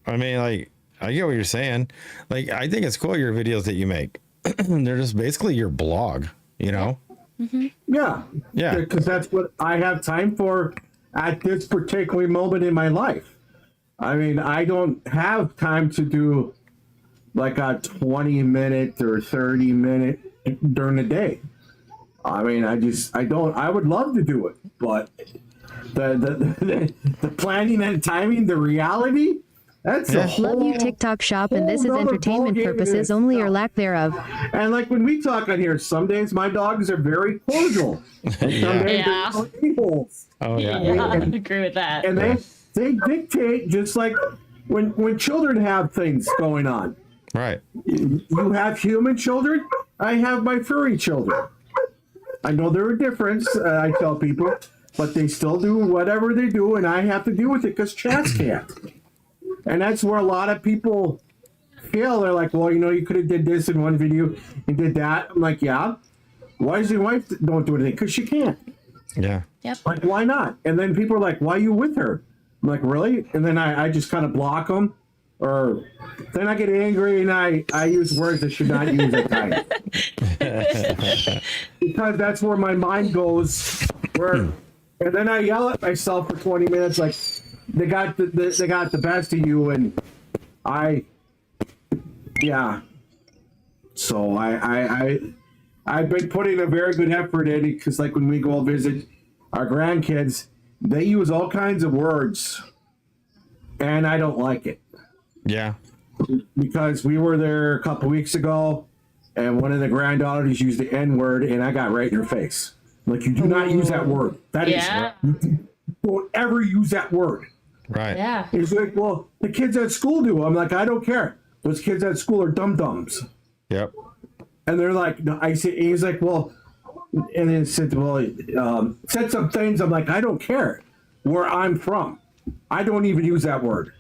I mean, like, I get what you're saying. Like, I think it's cool, your videos that you make. They're just basically your blog,
Mm-hmm.
Yeah. Because that's what I have time for at this particular moment in my life. I mean, I don't have time to do like a 20-minute or 30-minute during the day. I mean, I would love to do it, but the planning and timing, the reality, that's a whole.
Love you, TikTok shop, and this is entertainment purposes only or lack thereof.
And like when we talk on here, some days my dogs are very cordial, and some days they're a-holes.
Oh yeah,
I agree with that.
And they dictate just like when children have things going on.
Right.
You have human children. I have my furry children. I know there are difference. I tell people, but they still do whatever they do, and I have to deal with it because chats can't. And that's where a lot of people scale. They're like, well, you could have did this in one video and did that. I'm like, yeah. Why does your wife don't do anything? Because she can't.
Yeah.
Yep.
Like, why not? And then people are like, why are you with her? I'm like, really? And then I just kind of block them. Or then I get angry and I use words I should not use at times. Because that's where my mind goes. And then I yell at myself for 20 minutes like, they got the best of you, and yeah. So I've been putting a very good effort in it, because like when we go visit our grandkids, they use all kinds of words, and I don't like it.
Yeah.
Because we were there a couple weeks ago, and one of the granddaughters used the N word, and I got right in her face. Like, you do not use that word. That is, you don't ever use that word.
Right.
Yeah.
He's like, well, the kids at school do. I'm like, I don't care. Those kids at school are dum-dums.
Yep.
And they're like, no, I said, he's like, well, and then said, well, said some things. I'm like, I don't care where I'm from. I don't even use that word.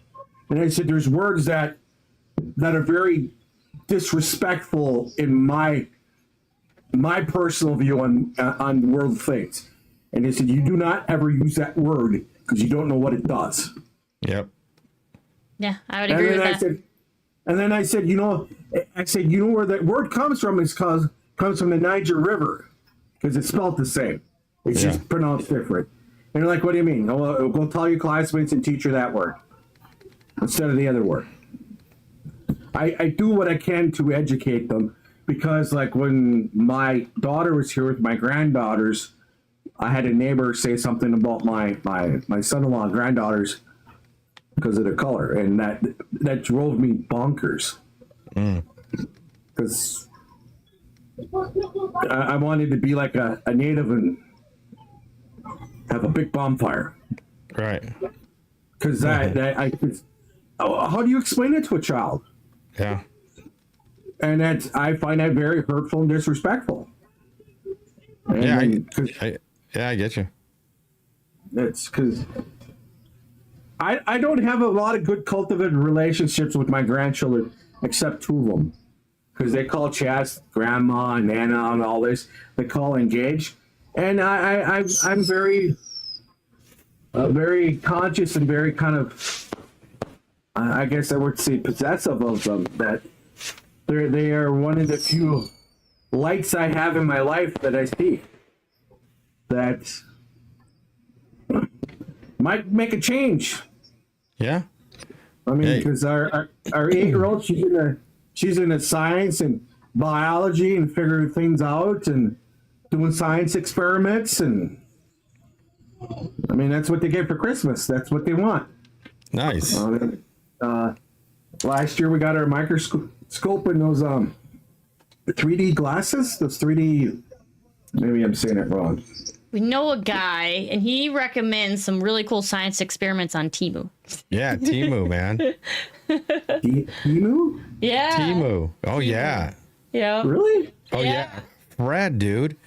And I said, there's words that are very disrespectful in my personal view on world things. And he said, you do not ever use that word because you don't know what it does.
Yep.
Yeah, I would agree with that.
And then I said, you know where that word comes from? Comes from the Niger River, because it's spelled the same. It's just pronounced different. And they're like, what do you mean? Oh, well, go tell your classmates and teach her that word instead of the other word. I do what I can to educate them, because like when my daughter was here with my granddaughters, I had a neighbor say something about my son-in-law granddaughters because of their color, and that drove me bonkers. Because I wanted to be like a native and have a big bonfire.
Right.
Because how do you explain it to a child?
Yeah.
And I find that very hurtful and disrespectful. And
I get you.
It's because I don't have a lot of good cultivated relationships with my grandchildren, except two of them, because they call Chaz grandma and Nana and all this. They call engaged, and I'm very very conscious and very kind of, I guess I would say, possessive of them. That they are one of the few lights I have in my life that I see that might make a change.
Yeah.
I mean, because our 8-year-old, she's into science and biology and figuring things out and doing science experiments, and I mean, that's what they get for Christmas. That's what they want.
Nice.
Last year we got our microscope and those 3D glasses. Those 3D. Maybe I'm saying it wrong.
We know a guy, and he recommends some really cool science experiments on Temu.
Yeah, Temu, man.
Temu?
Yeah.
Temu. Oh, yeah.
Yeah.
Really?
Oh, yeah. Brad, dude.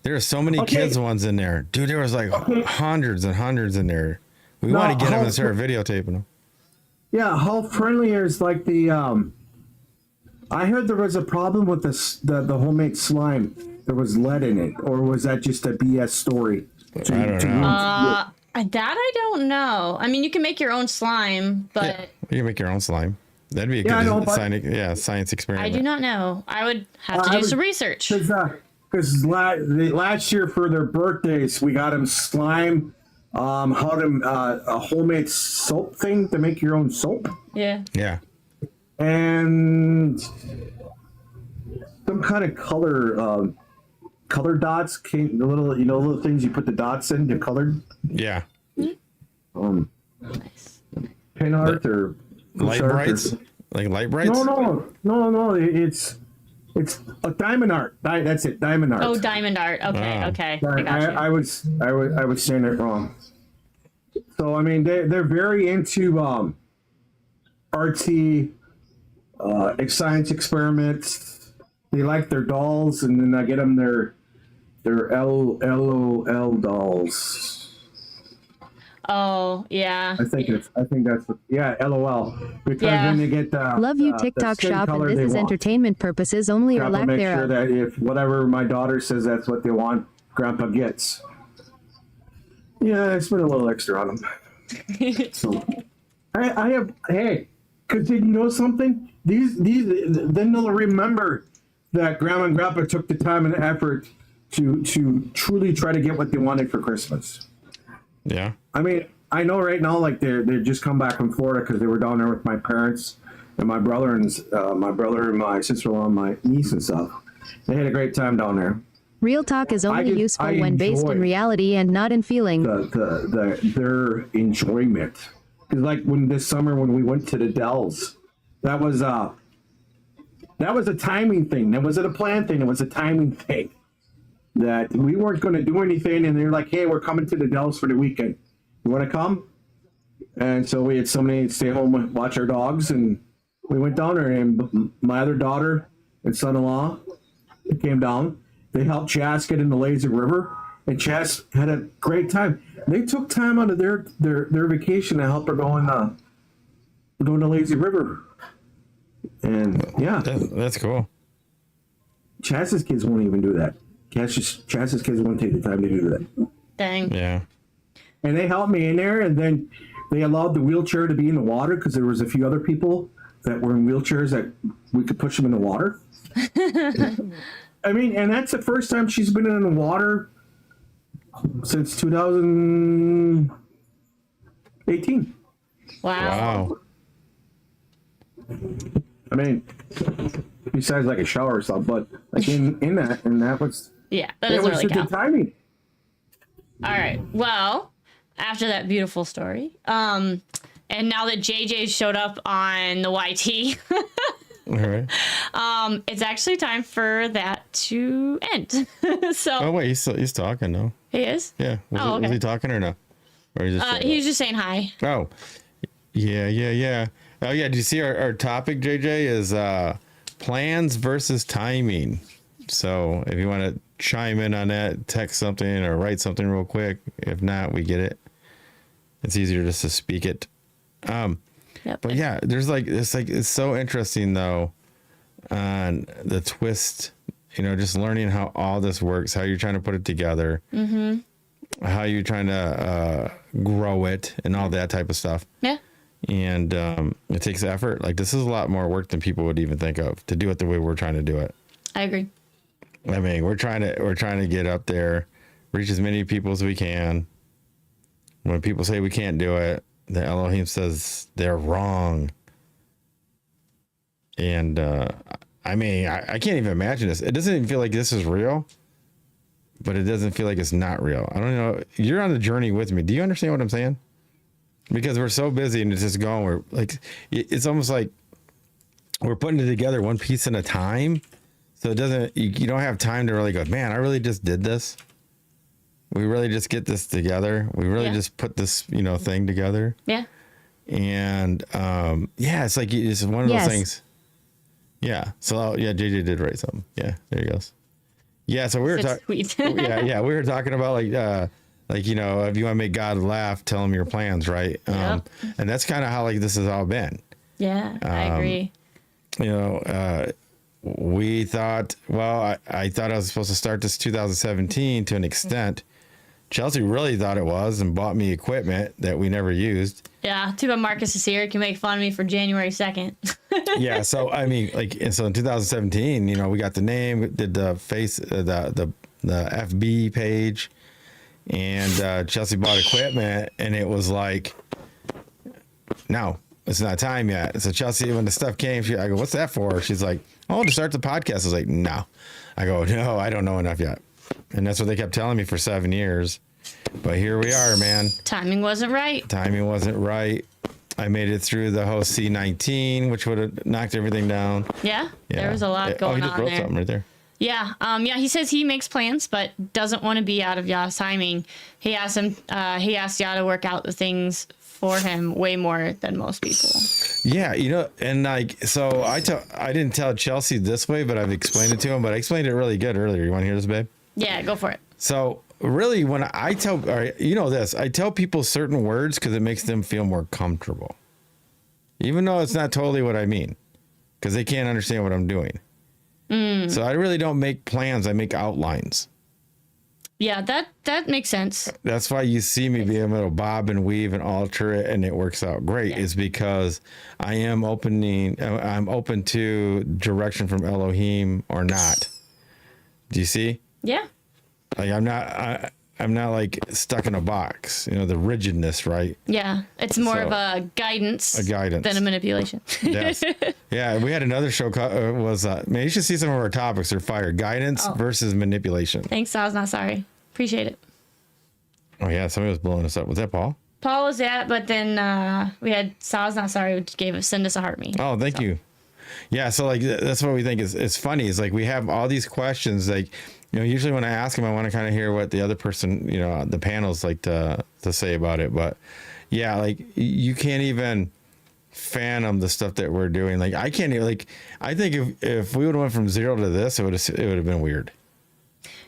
There are so many kids ones in there. Dude, there was like hundreds and hundreds in there. We want to get them and start videotaping them.
Yeah, how friendly is like the I heard there was a problem with the homemade slime. There was lead in it, or was that just a BS story?
I don't know.
That I don't know. I mean, you can make your own slime, but
yeah, you can make your own slime. That'd be a good science experiment.
I do not know. I would have to do some research.
Because last year for their birthdays, we got them slime, a homemade soap thing to make your own soap.
Yeah.
Yeah.
And some kind of color dots, the little things you put the dots in, they're colored.
Yeah.
Nice.
Pin art or
light brights? Like light brights?
No. It's a diamond art. That's it, diamond art.
Oh, diamond art. Okay, okay.
I was saying it wrong. So I mean, they're very into artsy, science experiments. They like their dolls, and then I get them their LOL dolls.
Oh, yeah.
I think that's what, yeah, LOL. Because then they get
Love you TikTok shop, and this is entertainment purposes only or
Grandpa
lack
makes
thereof.
sure that if whatever my daughter says that's what they want, Grandpa gets. Yeah, I spent a little extra on them. So I have, hey, because you know something? These then they'll remember that Grandma and Grandpa took the time and effort to truly try to get what they wanted for Christmas.
Yeah.
I mean, I know right now, like they just come back from Florida because they were down there with my parents and my brother and my sister-in-law and my niece and stuff. They had a great time down there.
Real talk is only useful when based in reality and not in feeling.
Their enjoyment. Because like this summer when we went to the Dells, that was a timing thing. That wasn't a plan thing. It was a timing thing. That we weren't going to do anything, and they're like, "Hey, we're coming to the Dells for the weekend. You want to come?" And so we had somebody stay home and watch our dogs, and we went down there. And my other daughter and son-in-law came down. They helped Chas get in the lazy river, and Chas had a great time. They took time out of their vacation to help her go in the lazy river. And yeah,
that's cool.
Chas's kids won't even do that. Chas's kids won't take the time to do that.
Dang.
Yeah. And
they helped me in there, and then they allowed the wheelchair to be in the water because there was a few other people that were in wheelchairs that we could push them in the water. I mean, and that's the first time she's been in the water since 2018.
Wow.
I mean, besides like a shower or something, but like in that was
that doesn't really count.
Good timing.
All right. Well, after that beautiful story, and now that JJ showed up on the YT,
all right.
It's actually time for that to end. So.
Oh wait, he's talking though.
He is.
Yeah. Was he talking or no? Or he
was just saying hi.
Oh. Yeah. Oh yeah. Do you see our topic, JJ? Is plans versus timing. So if you want to chime in on that, text something or write something real quick. If not, we get it. It's easier just to speak it. But yeah, it's so interesting though on the twist, just learning how all this works, how you're trying to put it together, how you're trying to grow it and all that type of stuff. Yeah. And it takes effort. Like this is a lot more work than people would even think of to do it the way we're trying to do it.
I agree.
I mean, we're trying to get up there, reach as many people as we can. When people say we can't do it, the Elohim says they're wrong. And I mean, I can't even imagine this. It doesn't even feel like this is real, but it doesn't feel like it's not real. I don't know. You're on the journey with me. Do you understand what I'm saying? Because we're so busy and it's just going. We're like, it's almost like we're putting it together one piece at a time. So it doesn't, you don't have time to really go, man, I really just did this. We really just get this together. We really just put this, thing together. Yeah. And it's like, it's one of those things. Yeah. So JJ did write something. Yeah. There he goes. Yeah. So we were talking. We were talking about if you want to make God laugh, tell him your plans, right? And that's kind of how this has all been. Yeah, I agree. We thought, I thought I was supposed to start this 2017 to an extent. Chelsey really thought it was and bought me equipment that we never used. Yeah, too bad Marcus is here. He can make fun of me for January 2nd. Yeah, so I mean, so in 2017, we got the name, did the face, the FB page, and Chelsey bought equipment, and it was like, no, it's not time yet. So Chelsey, when the stuff came, I go, what's that for? She's like, oh, to start the podcast. I was like, no. I go, no, I don't know enough yet. And that's what they kept telling me for 7 years. But here we are, man. Timing wasn't right. I made it through the whole C19, which would have knocked everything down. Yeah. There was a lot going on there. Oh, he just wrote something right there. Yeah. He says he makes plans, but doesn't want to be out of Yah's timing. He asked Yah to work out the things for him way more than most people. Yeah, and so I didn't tell Chelsey this way, but I've explained it to him, but I explained it really good earlier. You want to hear this, babe? Yeah, go for it. So really, when I tell, all right, you know this, I tell people certain words because it makes them feel more comfortable, even though it's not totally what I mean, because they can't understand what I'm doing. So I really don't make plans. I make outlines.
Yeah, that makes sense.
That's why you see me be able to bob and weave and alter it, and it works out great. Is because I'm open to direction from Elohim or not. Do you see?
Yeah.
Like I'm not like stuck in a box. You know, the rigidness, right?
Yeah, it's more of a guidance. Than a manipulation.
Yes. Yeah, we had another show man, you should see some of our topics. They're fire. Guidance versus manipulation.
Thanks, I was not sorry. Appreciate it.
Oh yeah, somebody was blowing us up. Was that Paul?
Paul was that, but then we had Sal's not sorry, who send us a heart me.
Oh, thank you. Yeah, so like that's what we think is funny. Is like we have all these questions. Like, you know, usually when I ask them, I want to kind of hear what the other person, you know, the panels like to say about it. But yeah, like you can't even fathom the stuff that we're doing. Like I can't even, like, I think if we would have went from 0 to this, it would have been weird.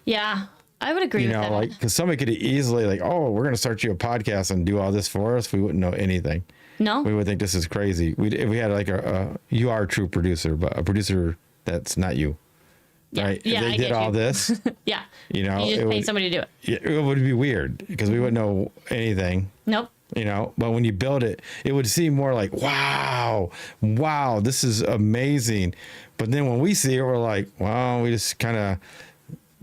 Yeah, I would agree with that.
Like, because somebody could easily like, oh, we're going to start you a podcast and do all this for us. We wouldn't know anything.
No,
we would think this is crazy. If we had like you are a true producer, but a producer that's not you.
Yeah.
Right?
Yeah,
if they did all this.
Yeah.
You know,
you just pay somebody to do it.
It would be weird because we wouldn't know anything.
Nope.
You know, but when you build it, it would seem more like, wow, this is amazing. But then when we see it, we're like, wow, we just kind of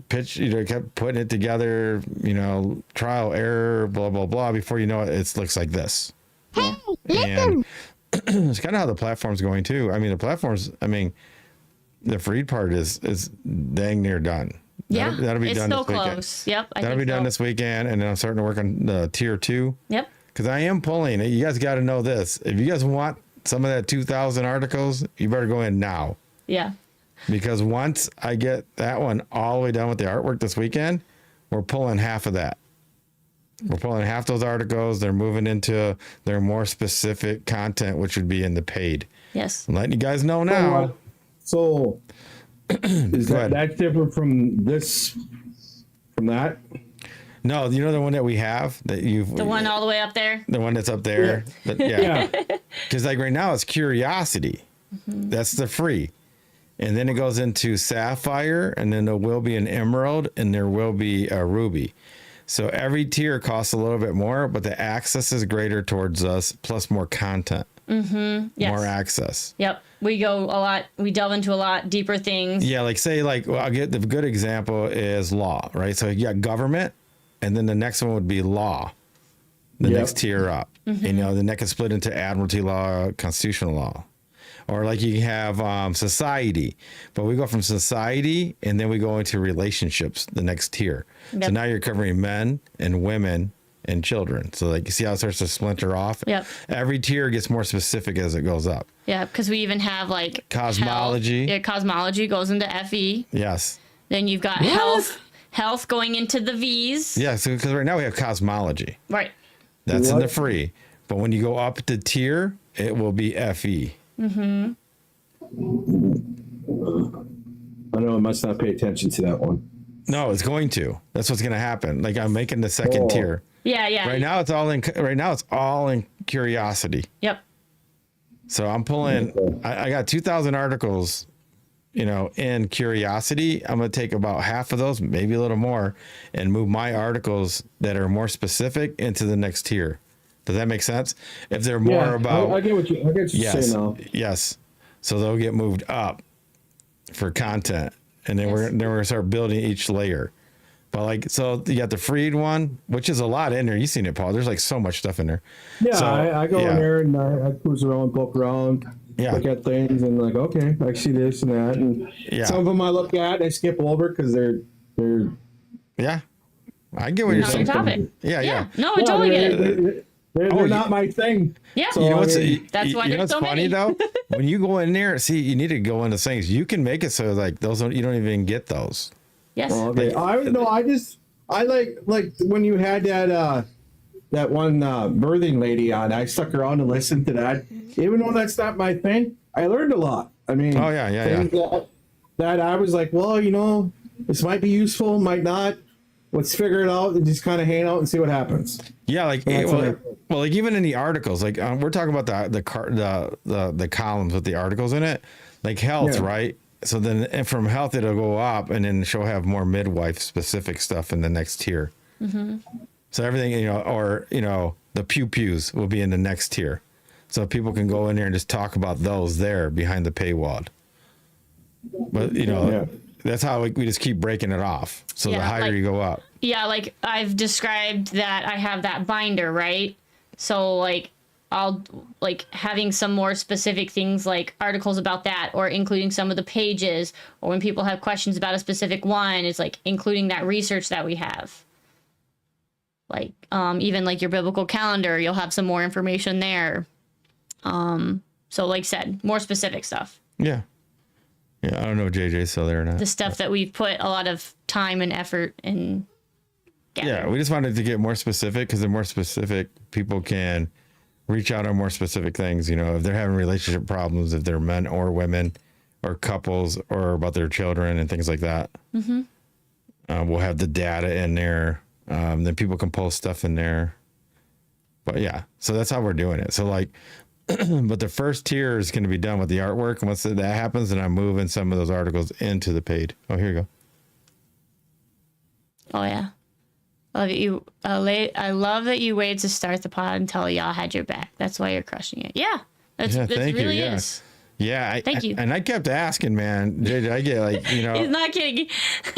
kept putting it together, you know, trial, error, blah, blah, blah. Before you know it, it looks like this.
Hey,
and it's kind of how the platform's going too. I mean, the freed part is dang near done.
Yeah,
that'll be
it's
done
still
this weekend.
close. Yep,
that'll be done this weekend, and then I'm starting to work on the tier 2.
Yep.
Because I am pulling. You guys got to know this. If you guys want some of that 2,000 articles, you better go in now.
Yeah.
Because once I get that one all the way done with the artwork this weekend, we're pulling half of that. We're pulling half those articles. They're moving into their more specific content, which would be in the paid.
Yes.
I'm letting you guys know now.
So is that's different from that?
No, you know the one that we have that
the one all the way up there.
The one that's up there. Yeah. Because like right now it's curiosity. Mm-hmm. That's the free. And then it goes into sapphire, and then there will be an emerald, and there will be a ruby. So every tier costs a little bit more, but the access is greater towards us, plus more content.
Mm-hmm. Yes.
More access.
Yep. We delve into a lot deeper things.
Yeah, like say, I'll get the good example is law, right? So you got government, and then the next one would be law, the next tier up. Mm-hmm. You know, then that can split into admiralty law, constitutional law. Or like you have society, but we go from society and then we go into relationships, the next tier. Yep. So now you're covering men and women and children. So like you see how it starts to splinter off?
Yep.
Every tier gets more specific as it goes up.
Yeah, because we even have like
cosmology.
Health. Yeah, cosmology goes into FE.
Yes.
Then you've got health going into the V's.
Yeah, so because right now we have cosmology.
Right.
That's in the free. But when you go up the tier, it will be FE.
Mm-hmm.
I know I must not pay attention to that one.
No, it's going to. That's what's going to happen. Like I'm making the second tier.
Yeah, yeah.
Right now it's all in curiosity.
Yep.
So I'm pulling. I got 2,000 articles, you know, in curiosity. I'm going to take about half of those, maybe a little more, and move my articles that are more specific into the next tier. Does that make sense? If they're more about,
I get what you're saying now.
Yes. So they'll get moved up for content, and then we're gonna start building each layer. But like, so you got the freed one, which is a lot in there. You've seen it, Paul. There's like so much stuff in there.
Yeah,
so,
I go in there and I cruise around, poke around, look at things, and like, okay, I see this and that, and some of them I look at and I skip over because they're.
Yeah, I get what you're saying.
Topic.
Yeah.
No, I totally get it.
They're not my thing.
Yeah.
So, you know what's
that's why
there's so funny though? When you go in there, see, you need to go into things. You can make it so like those you don't even get those.
Yes.
Oh, okay. I like when you had that one birthing lady on. I stuck around and listened to that. Even though that's not my thing, I learned a lot. I mean,
things
that I was like, well, you know, this might be useful, might not. let's figure it out and just kind of hang out and see what happens.
Yeah, like like even in the articles, like we're talking about the columns with the articles in it, like health, right? So then and from health it'll go up, and then she'll have more midwife specific stuff in the next tier. Mm-hmm. So everything, or the pews will be in the next tier, so people can go in there and just talk about those there behind the paywall. But that's how we just keep breaking it off. So the higher you go up.
Yeah, like I've described that I have that binder, right? So like I'll like having some more specific things like articles about that, or including some of the pages, or when people have questions about a specific one, it's like including that research that we have. Like even like your biblical calendar, you'll have some more information there. So like I said, more specific stuff.
Yeah. Yeah, I don't know if JJ's still there or not.
The stuff that we've put a lot of time and effort in.
Yeah, we just wanted to get more specific, because the more specific, people can reach out on more specific things. If they're having relationship problems, if they're men or women or couples, or about their children and things like that. Mm-hmm. We'll have the data in there. Then people can post stuff in there. But yeah, so that's how we're doing it. So like, but the first tier is going to be done with the artwork. And once that happens, then I'm moving some of those articles into the paid. Oh, here you go.
Oh, yeah. I love that you waited to start the pod until y'all had your back. That's why you're crushing it. Yeah. That's really is.
Yeah.
Thank you.
And I kept asking, man, JJ, I get like,
He's not kidding.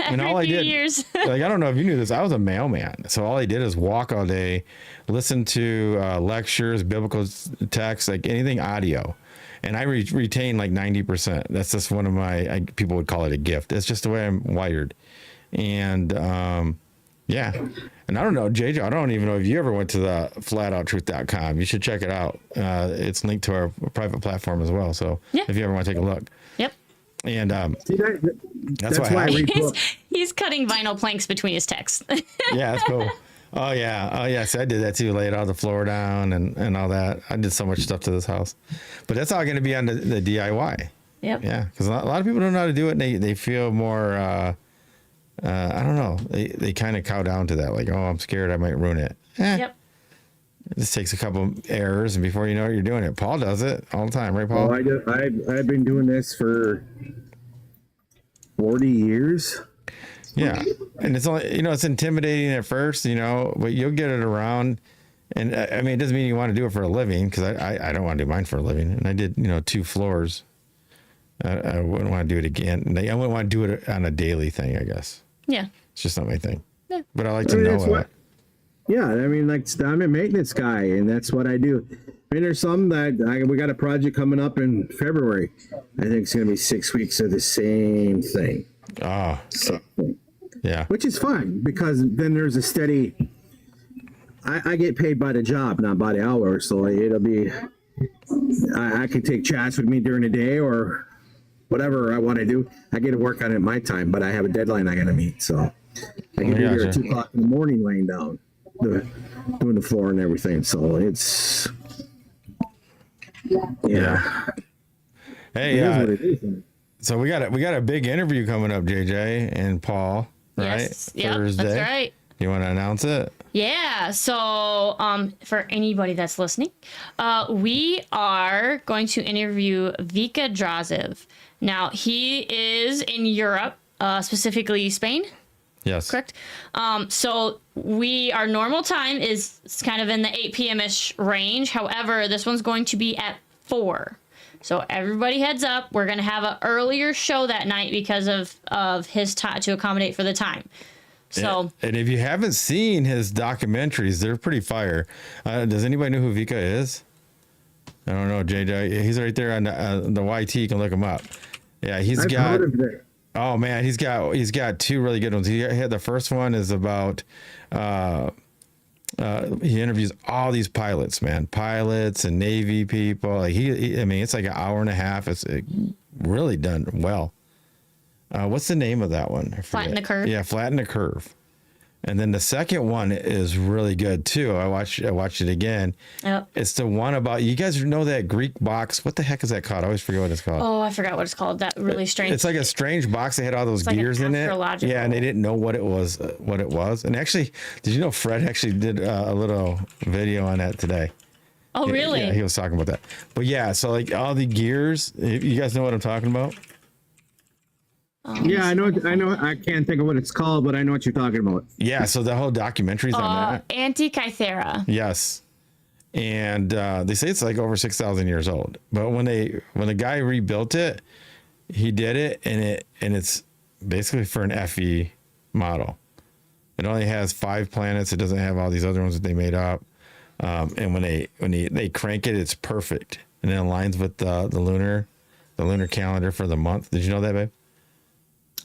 And all I did, years. Like, I don't know if you knew this, I was a mailman. So all I did is walk all day, listen to lectures, biblical texts, like anything audio. And I retain like 90%. That's just one of my, people would call it a gift. It's just the way I'm wired. And yeah. And I don't know, JJ, I don't even know if you ever went to the flatouttruth.com. You should check it out. It's linked to our private platform as well. So if you ever want to take a look.
Yep.
And
that's why I read books.
He's cutting vinyl planks between his texts.
Yeah, that's cool. Oh yeah. So I did that too. Laid all the floor down and all that. I did so much stuff to this house. But that's all going to be on the DIY.
Yep.
Yeah, because a lot of people don't know how to do it. And they feel more... I don't know. They kind of cow down to that. Like, oh, I'm scared I might ruin it.
Yep.
It just takes a couple errors, and before you know it, you're doing it. Paul does it all the time, right, Paul?
Oh, I've been doing this for 40 years.
Yeah, and it's only it's intimidating at first, but you'll get it around. And I mean, it doesn't mean you want to do it for a living, because I don't want to do mine for a living. And I did 2 floors. I wouldn't want to do it again. I wouldn't want to do it on a daily thing, I guess.
Yeah.
It's just not my thing.
Yeah.
But I like to know it.
Yeah, I mean, like, I'm a maintenance guy, and that's what I do. I mean, there's some that we got a project coming up in February. I think it's going to be 6 weeks of the same thing.
Oh. Yeah.
Which is fine, because then there's a steady... I get paid by the job, not by the hour, so it'll be... I can take chats with me during the day, or whatever I want to do. I get to work on it at my time, but I have a deadline I got to meet, so I can be here at 2 o'clock in the morning laying down, doing the floor and everything. So it's yeah.
Hey, so we got a big interview coming up, JJ and Paul, right?
Yes. Yep,
Thursday.
that's right.
You want to announce it?
Yeah. So, for anybody that's listening, we are going to interview Vika Drazev. Now, he is in Europe, specifically Spain.
Yes.
Correct. So our normal time is kind of in the 8 p.m.-ish range. However, this one's going to be at 4. So everybody heads up. We're going to have an earlier show that night because of his time, to accommodate for the time. So,
and if you haven't seen his documentaries, they're pretty fire. Does anybody know who Vika is? I don't know, JJ. He's right there on the YT. You can look him up. Yeah, I've heard of it. Oh man, he's got 2 really good ones. He had the first one is about he interviews all these pilots and Navy people. Like I mean, it's like an hour and a half. It's really done well. What's the name of that one?
Flatten the Curve.
Yeah, Flatten the Curve. And then the second one is really good too. I watched it again.
Yep.
It's the one about, you guys know that Greek box? What the heck is that called? I always forget what it's called.
Oh, I forgot what it's called. That really strange.
It's like a strange box. They had all those gears in it. Yeah, and they didn't know what it was. And actually, did you know Fred actually did a little video on that today?
Oh, really?
Yeah, he was talking about that. But yeah, so like all the gears, you guys know what I'm talking about?
Yeah, I know. I can't think of what it's called, but I know what you're talking about.
Yeah, so the whole documentary's on that.
Antikythera.
Yes, and they say it's like over 6,000 years old. But when the guy rebuilt it, he did it, and it's basically for an FE model. It only has 5 planets. It doesn't have all these other ones that they made up. And when they crank it, it's perfect, and it aligns with the lunar calendar for the month. Did you know that, babe?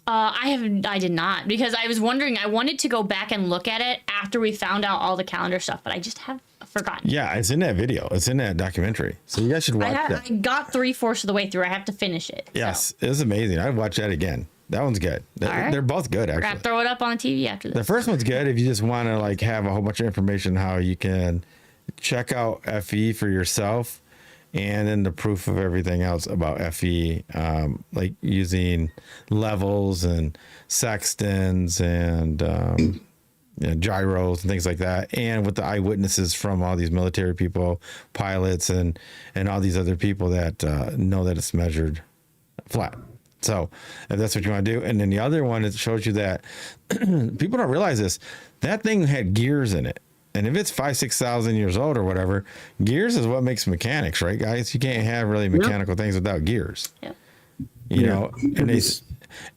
I did not, because I was wondering, I wanted to go back and look at it after we found out all the calendar stuff, but I just have forgotten.
Yeah, it's in that video. It's in that documentary. So you guys should watch that.
I got 3/4 of the way through. I have to finish it.
Yes, it was amazing. I'd watch that again. That one's good. They're both good, actually.
We're gonna throw it up on TV after this.
The first one's good if you just want to like have a whole bunch of information how you can check out FE for yourself, and then the proof of everything else about FE, like using levels and sextants and gyros and things like that, and with the eyewitnesses from all these military people, pilots, and all these other people that know that it's measured flat. So if that's what you want to do. And then the other one, it shows you that people don't realize this, that thing had gears in it. And if it's 5,000-6,000 years old or whatever, gears is what makes mechanics, right, guys? You can't have really mechanical things without gears.
Yeah.
You know,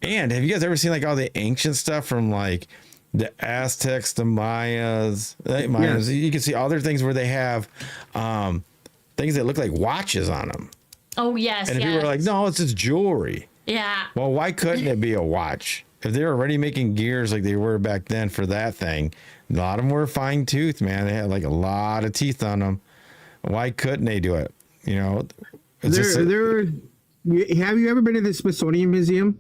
and have you guys ever seen like all the ancient stuff from like the Aztecs, the Mayas? Yes. You can see all their things where they have things that look like watches on them.
Oh, yes.
And people are like, no, it's just jewelry.
Yeah.
Well, why couldn't it be a watch? If they were already making gears like they were back then for that thing, a lot of them were fine tooth, man. They had like a lot of teeth on them. Why couldn't they do it? You know,
have you ever been to the Smithsonian Museum?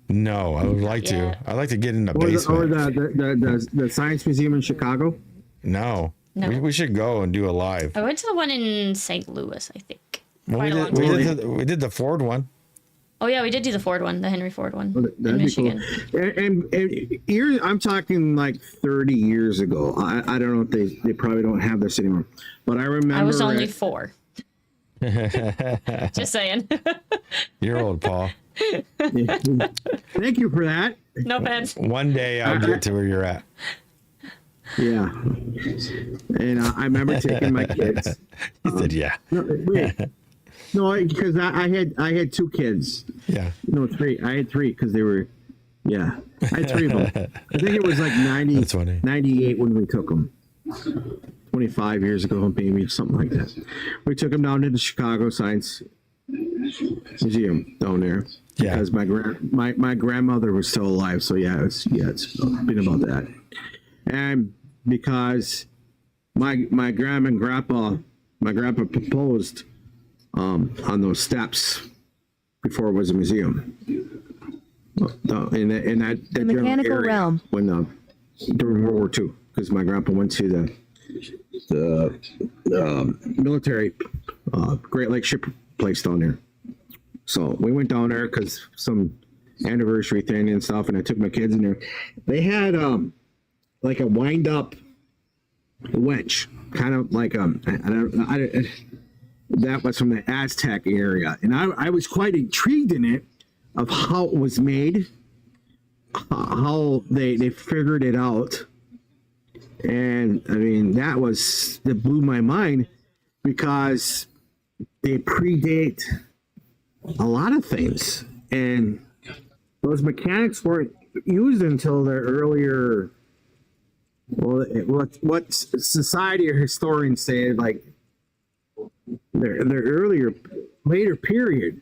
No, I would like to. I'd like to get in the basement.
Or the Science Museum in Chicago?
No. We should go and do a live.
I went to the one in St. Louis, I think.
Well, we did the Ford one.
Oh yeah, we did do the Ford one, the Henry Ford one in Michigan.
Cool. And here I'm talking like 30 years ago. I don't know if they probably don't have this anymore, but I remember.
I was only 4. Just saying.
You're old, Paul.
Thank you for that.
No offense.
One day I'll get to where you're at.
Yeah, and I remember taking my kids.
He said, "Yeah."
No, because I had 2 kids.
Yeah.
No, 3. I had 3 because they were. Yeah, I had 3 of them. I think it was like 98 when we took them. 25 years ago, maybe something like that. We took them down to the Chicago Science Museum down there.
Yeah.
Because my grandmother was still alive, so it's been about that. And because my grandma and grandpa proposed on those steps before it was a museum. In that
the mechanical realm.
When during World War II, because my grandpa went to the military Great Lakes ship place down there. So we went down there because some anniversary thing and stuff, and I took my kids in there. They had like a wind up winch, kind of like that was from the Aztec area, and I was quite intrigued in it of how it was made, how they figured it out, and I mean that blew my mind because they predate a lot of things, and those mechanics weren't used until their earlier. Well, what society or historians say, like their earlier, later period.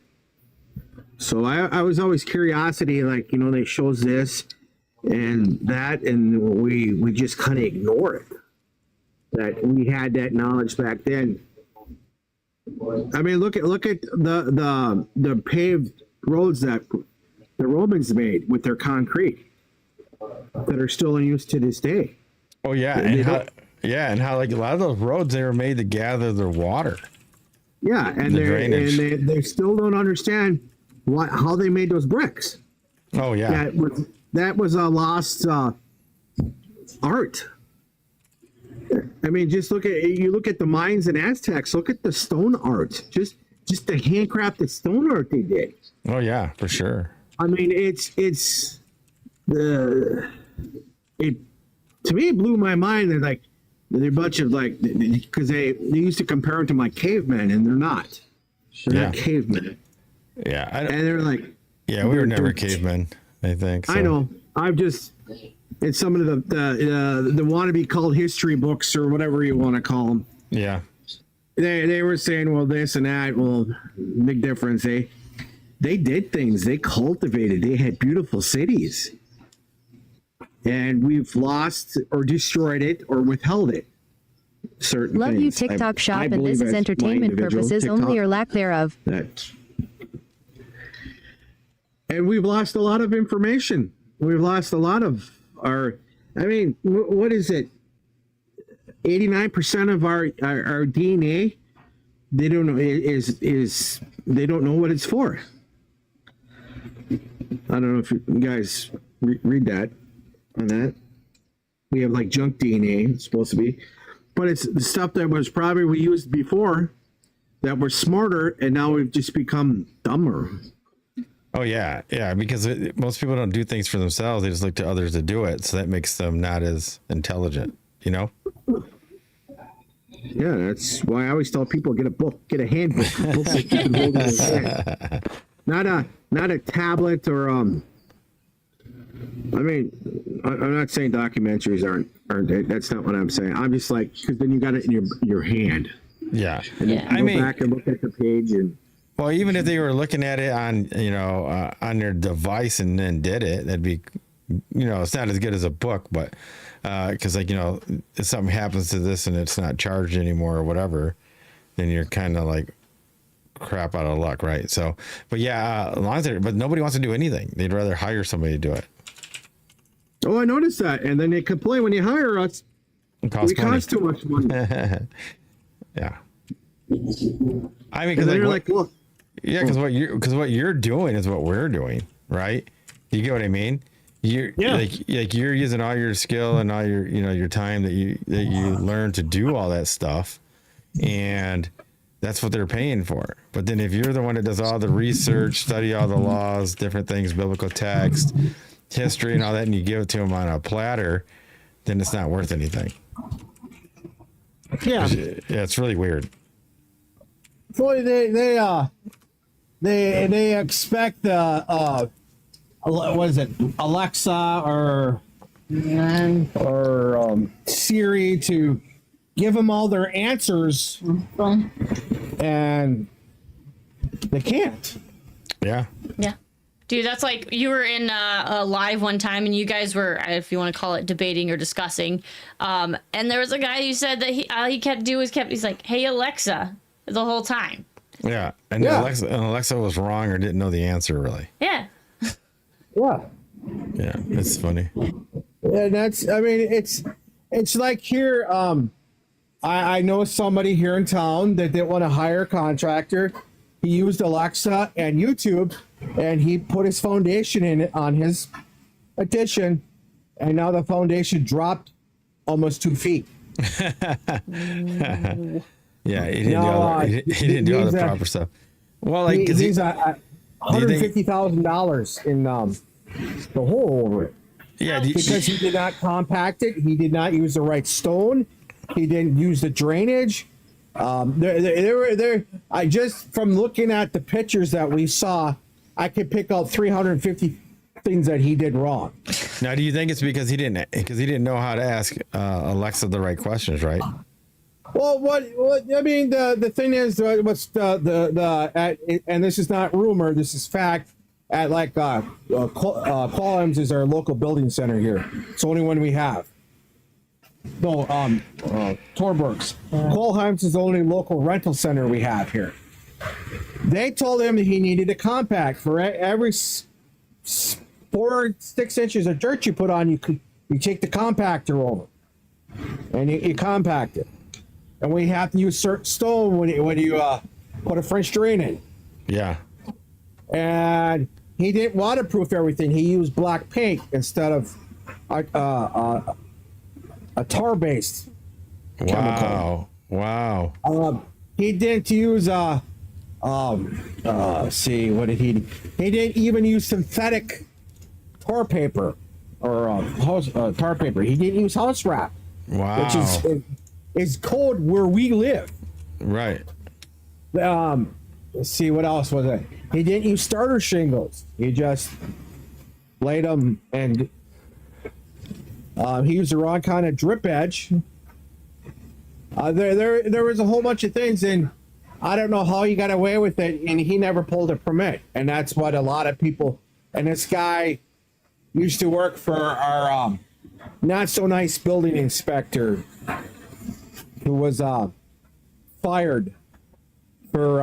So I was always curiosity, like, they shows this and that, and we just kind of ignore it. That we had that knowledge back then. I mean, look at the paved roads that the Romans made with their concrete. that are still in use to this day.
Oh yeah, and how like a lot of those roads they were made to gather their water.
Yeah, and they still don't understand how they made those bricks.
Oh yeah,
that was a lost art. I mean, just look at the Mayans and Aztecs. Look at the stone art. Just the handcrafted stone art they did.
Oh yeah, for sure.
I mean, to me it blew my mind. They're like they're a bunch of like because they used to compare them to my cavemen, and they're not. They're not cavemen.
Yeah,
and they're like
we were never cavemen. I think. So.
I know. I'm just. It's some of the wannabe called history books or whatever you want to call them.
Yeah.
They were saying, well, this and that. Well, big difference. They did things. They cultivated. They had beautiful cities. And we've lost or destroyed it or withheld it. Certain
Love
things.
you, TikTok shop, and this is entertainment purposes
TikTok,
only or lack thereof.
And we've lost a lot of information. We've lost a lot of what is it? 89% of our DNA, they don't know is they don't know what it's for. I don't know if you guys read that on that. We have like junk DNA, it's supposed to be, but it's the stuff that was probably we used before that were smarter, and now we've just become dumber.
Oh yeah, because most people don't do things for themselves; they just look to others to do it. So that makes them not as intelligent, you know.
Yeah, that's why I always tell people get a book, get a handbook, book that you can hold in your hand. Not a tablet or I mean, I'm not saying documentaries aren't. That's not what I'm saying. I'm just like because then you got it in your hand.
Yeah,
and you go back and look at the page and.
Well, even if they were looking at it on, on their device and then did it, that'd be, it's not as good as a book, but because if something happens to this and it's not charged anymore or whatever, then you're kind of like crap out of luck, right? So, but yeah, but nobody wants to do anything. They'd rather hire somebody to do it.
Oh, I noticed that, and then they complain when you hire us. We cost too much money.
Yeah. I mean, because
they're like, look.
Yeah, because what you're doing is what we're doing, right? You get what I mean? You're you're using all your skill and all your your time that you learn to do all that stuff, and that's what they're paying for. But then if you're the one that does all the research, study all the laws, different things, biblical text, history, and all that, and you give it to them on a platter, then it's not worth anything.
Yeah,
it's really weird.
So they expect what is it, Alexa or Siri to give them all their answers, and they can't.
Yeah. Dude, that's like you were in a live one time and you guys were, if you want to call it, debating or discussing. And there was a guy who said that he's like, "Hey Alexa," the whole time.
Yeah, and Alexa was wrong or didn't know the answer really.
Yeah.
Yeah,
it's funny.
And it's like here. I know somebody here in town that didn't want to hire a contractor. He used Alexa and YouTube, and he put his foundation in it on his addition, and now the foundation dropped almost 2 feet.
Yeah, he didn't do all the proper stuff. Well, like
he's $150,000 in the hole over it.
Yeah,
because he did not compact it. He did not use the right stone. He didn't use the drainage. I just from looking at the pictures that we saw, I could pick out 350 things that he did wrong.
Now, do you think it's because he didn't know how to ask Alexa the right questions, right?
Well, what I mean, the thing is, what's and this is not rumor, this is fact. At like Qualms is our local building center here. It's the only one we have. No, Torberg's. Qualheim's is the only local rental center we have here. They told him that he needed a compact for every 4-6 inches of dirt you put on, you take the compactor over, and you compact it. And we have to use certain stone when you put a French drain in.
Yeah.
And he didn't waterproof everything. He used black paint instead of a tar-based chemical.
Wow.
He didn't use see, what did he? He didn't even use synthetic tar paper or tar paper. He didn't use house wrap.
Wow.
Which is cold where we live.
Right.
Let's see, what else was it? He didn't use starter shingles. He just laid them, and he used the wrong kind of drip edge. There was a whole bunch of things, and I don't know how he got away with it, and he never pulled a permit. And that's what a lot of people, and this guy used to work for our not so nice building inspector, who was fired for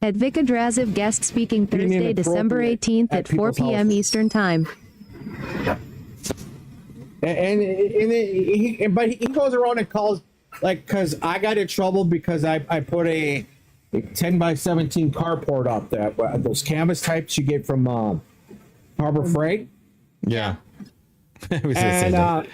At Vika Draziv guest speaking Thursday, December 18th at 4 p.m. Eastern Time.
And but he goes around and calls, like, because I got in trouble because I put a 10 by 17 carport up there, those canvas types you get from Harbor Freight.
Yeah.
And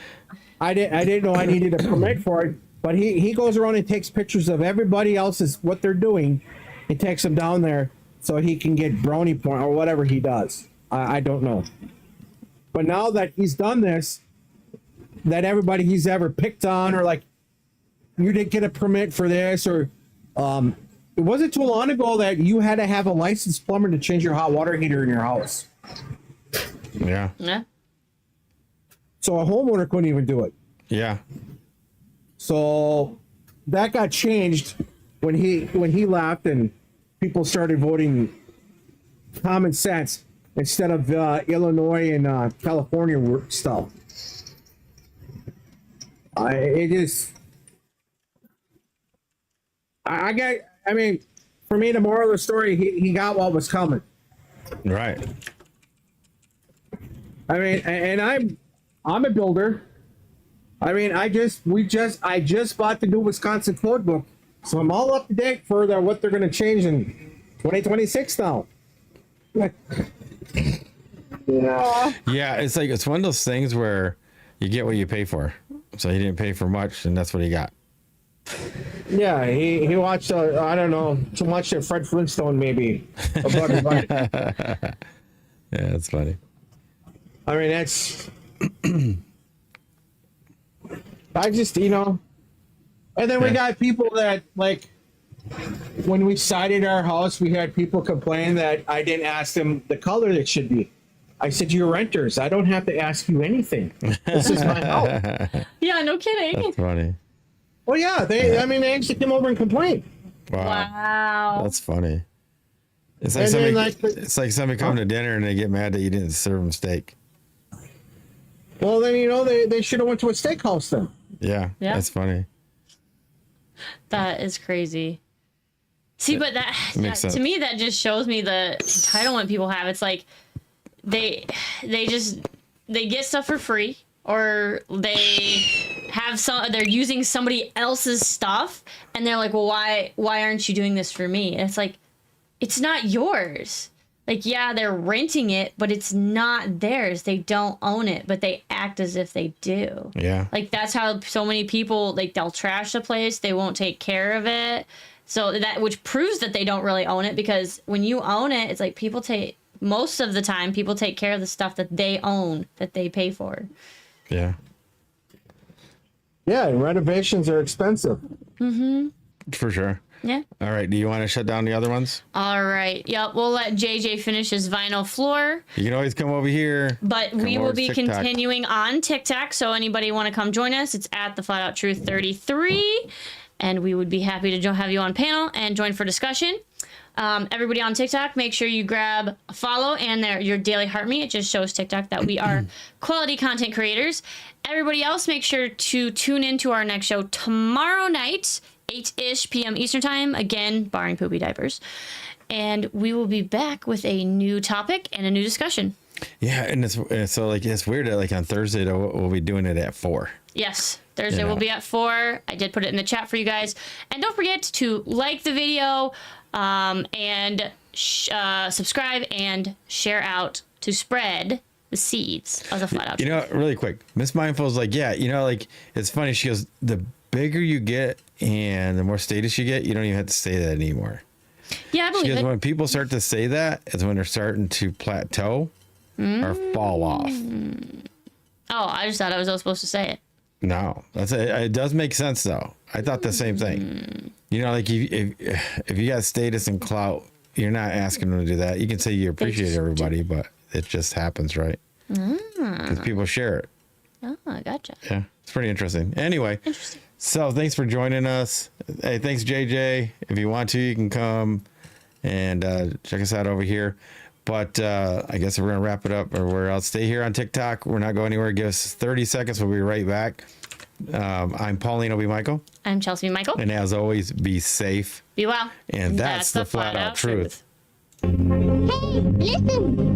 I didn't know I needed a permit for it, but he goes around and takes pictures of everybody else's what they're doing. He takes them down there so he can get brownie point or whatever he does. I don't know. But now that he's done this, that everybody he's ever picked on, or like, you didn't get a permit for this, or it wasn't too long ago that you had to have a licensed plumber to change your hot water heater in your house.
Yeah.
Yeah.
So a homeowner couldn't even do it.
Yeah.
So that got changed when he left, and people started voting common sense instead of Illinois and California stuff. I mean, for me, the moral of the story, he got what was coming.
Right.
I mean, and I'm a builder. I mean, I just bought the new Wisconsin code book, so I'm all up to date for what they're going to change in 2026 now.
Yeah, it's one of those things where you get what you pay for. So he didn't pay for much, and that's what he got.
Yeah, he watched I don't know, too much of Fred Flintstone maybe.
Yeah, that's funny.
I mean, that's I just, and then we got people that, like, when we sided our house, we had people complain that I didn't ask them the color it should be. I said, you're renters. I don't have to ask you anything. This is my house.
Yeah, no kidding.
That's funny.
Well, yeah, they actually came over and complained.
Wow.
That's funny. It's like somebody coming to dinner and they get mad that you didn't serve them steak.
Well, then, they should have went to a steakhouse then.
Yeah, that's funny.
That is crazy. See, but that
to
me, that just shows me the entitlement people have. It's like they get stuff for free, or they're using somebody else's stuff, and they're like, well, why aren't you doing this for me? And it's like, it's not yours. Like, yeah, they're renting it, but it's not theirs. They don't own it, but they act as if they do.
Yeah.
Like, that's how so many people, like, they'll trash the place. They won't take care of it. So which proves that they don't really own it, because when you own it, it's like most of the time, people take care of the stuff that they own, that they pay for.
Yeah.
Yeah, and renovations are expensive.
Mm-hmm.
For sure.
Yeah.
All right. Do you want to shut down the other ones?
All right. Yep. We'll let JJ finish his vinyl floor.
You can always come over here.
But we will be continuing on TikTok. So anybody want to come join us, it's at the Flat Out Truth 33. And we would be happy to have you on panel and join for discussion. Everybody on TikTok, make sure you grab a follow and your daily heart me. It just shows TikTok that we are quality content creators. Everybody else, make sure to tune in to our next show tomorrow night, 8-ish p.m. Eastern Time, again, barring poopy diapers. And we will be back with a new topic and a new discussion.
Yeah, and it's so like it's weird that like on Thursday we'll be doing it at 4.
Yes, Thursday will be at 4. I did put it in the chat for you guys, and don't forget to like the video, and subscribe and share out to spread the seeds of the flat out.
You know, really quick, Miss Mindful's like, yeah, you know, like it's funny. She goes, the bigger you get and the more status you get, you don't even have to say that anymore.
Yeah, I believe
Because
it.
when people start to say that, is when they're starting to plateau or fall off.
Oh, I just thought I was all supposed to say it.
No, it does make sense though. I thought the same thing. You know, like if you got status and clout, you're not asking them to do that. You can say you appreciate everybody, but it just happens, right? Because people share it.
Oh, gotcha.
Yeah, it's pretty interesting. Anyway, so thanks for joining us. Hey, thanks, JJ. If you want to, you can come and check us out over here. But I guess we're going to wrap it up, or we're out. Stay here on TikTok. We're not going anywhere. Give us 30 seconds. We'll be right back. I'm Paulino B Michael.
I'm Chelsey B Michael.
And as always, be safe.
Be well.
And that's the flat out truth.
Hey, listen.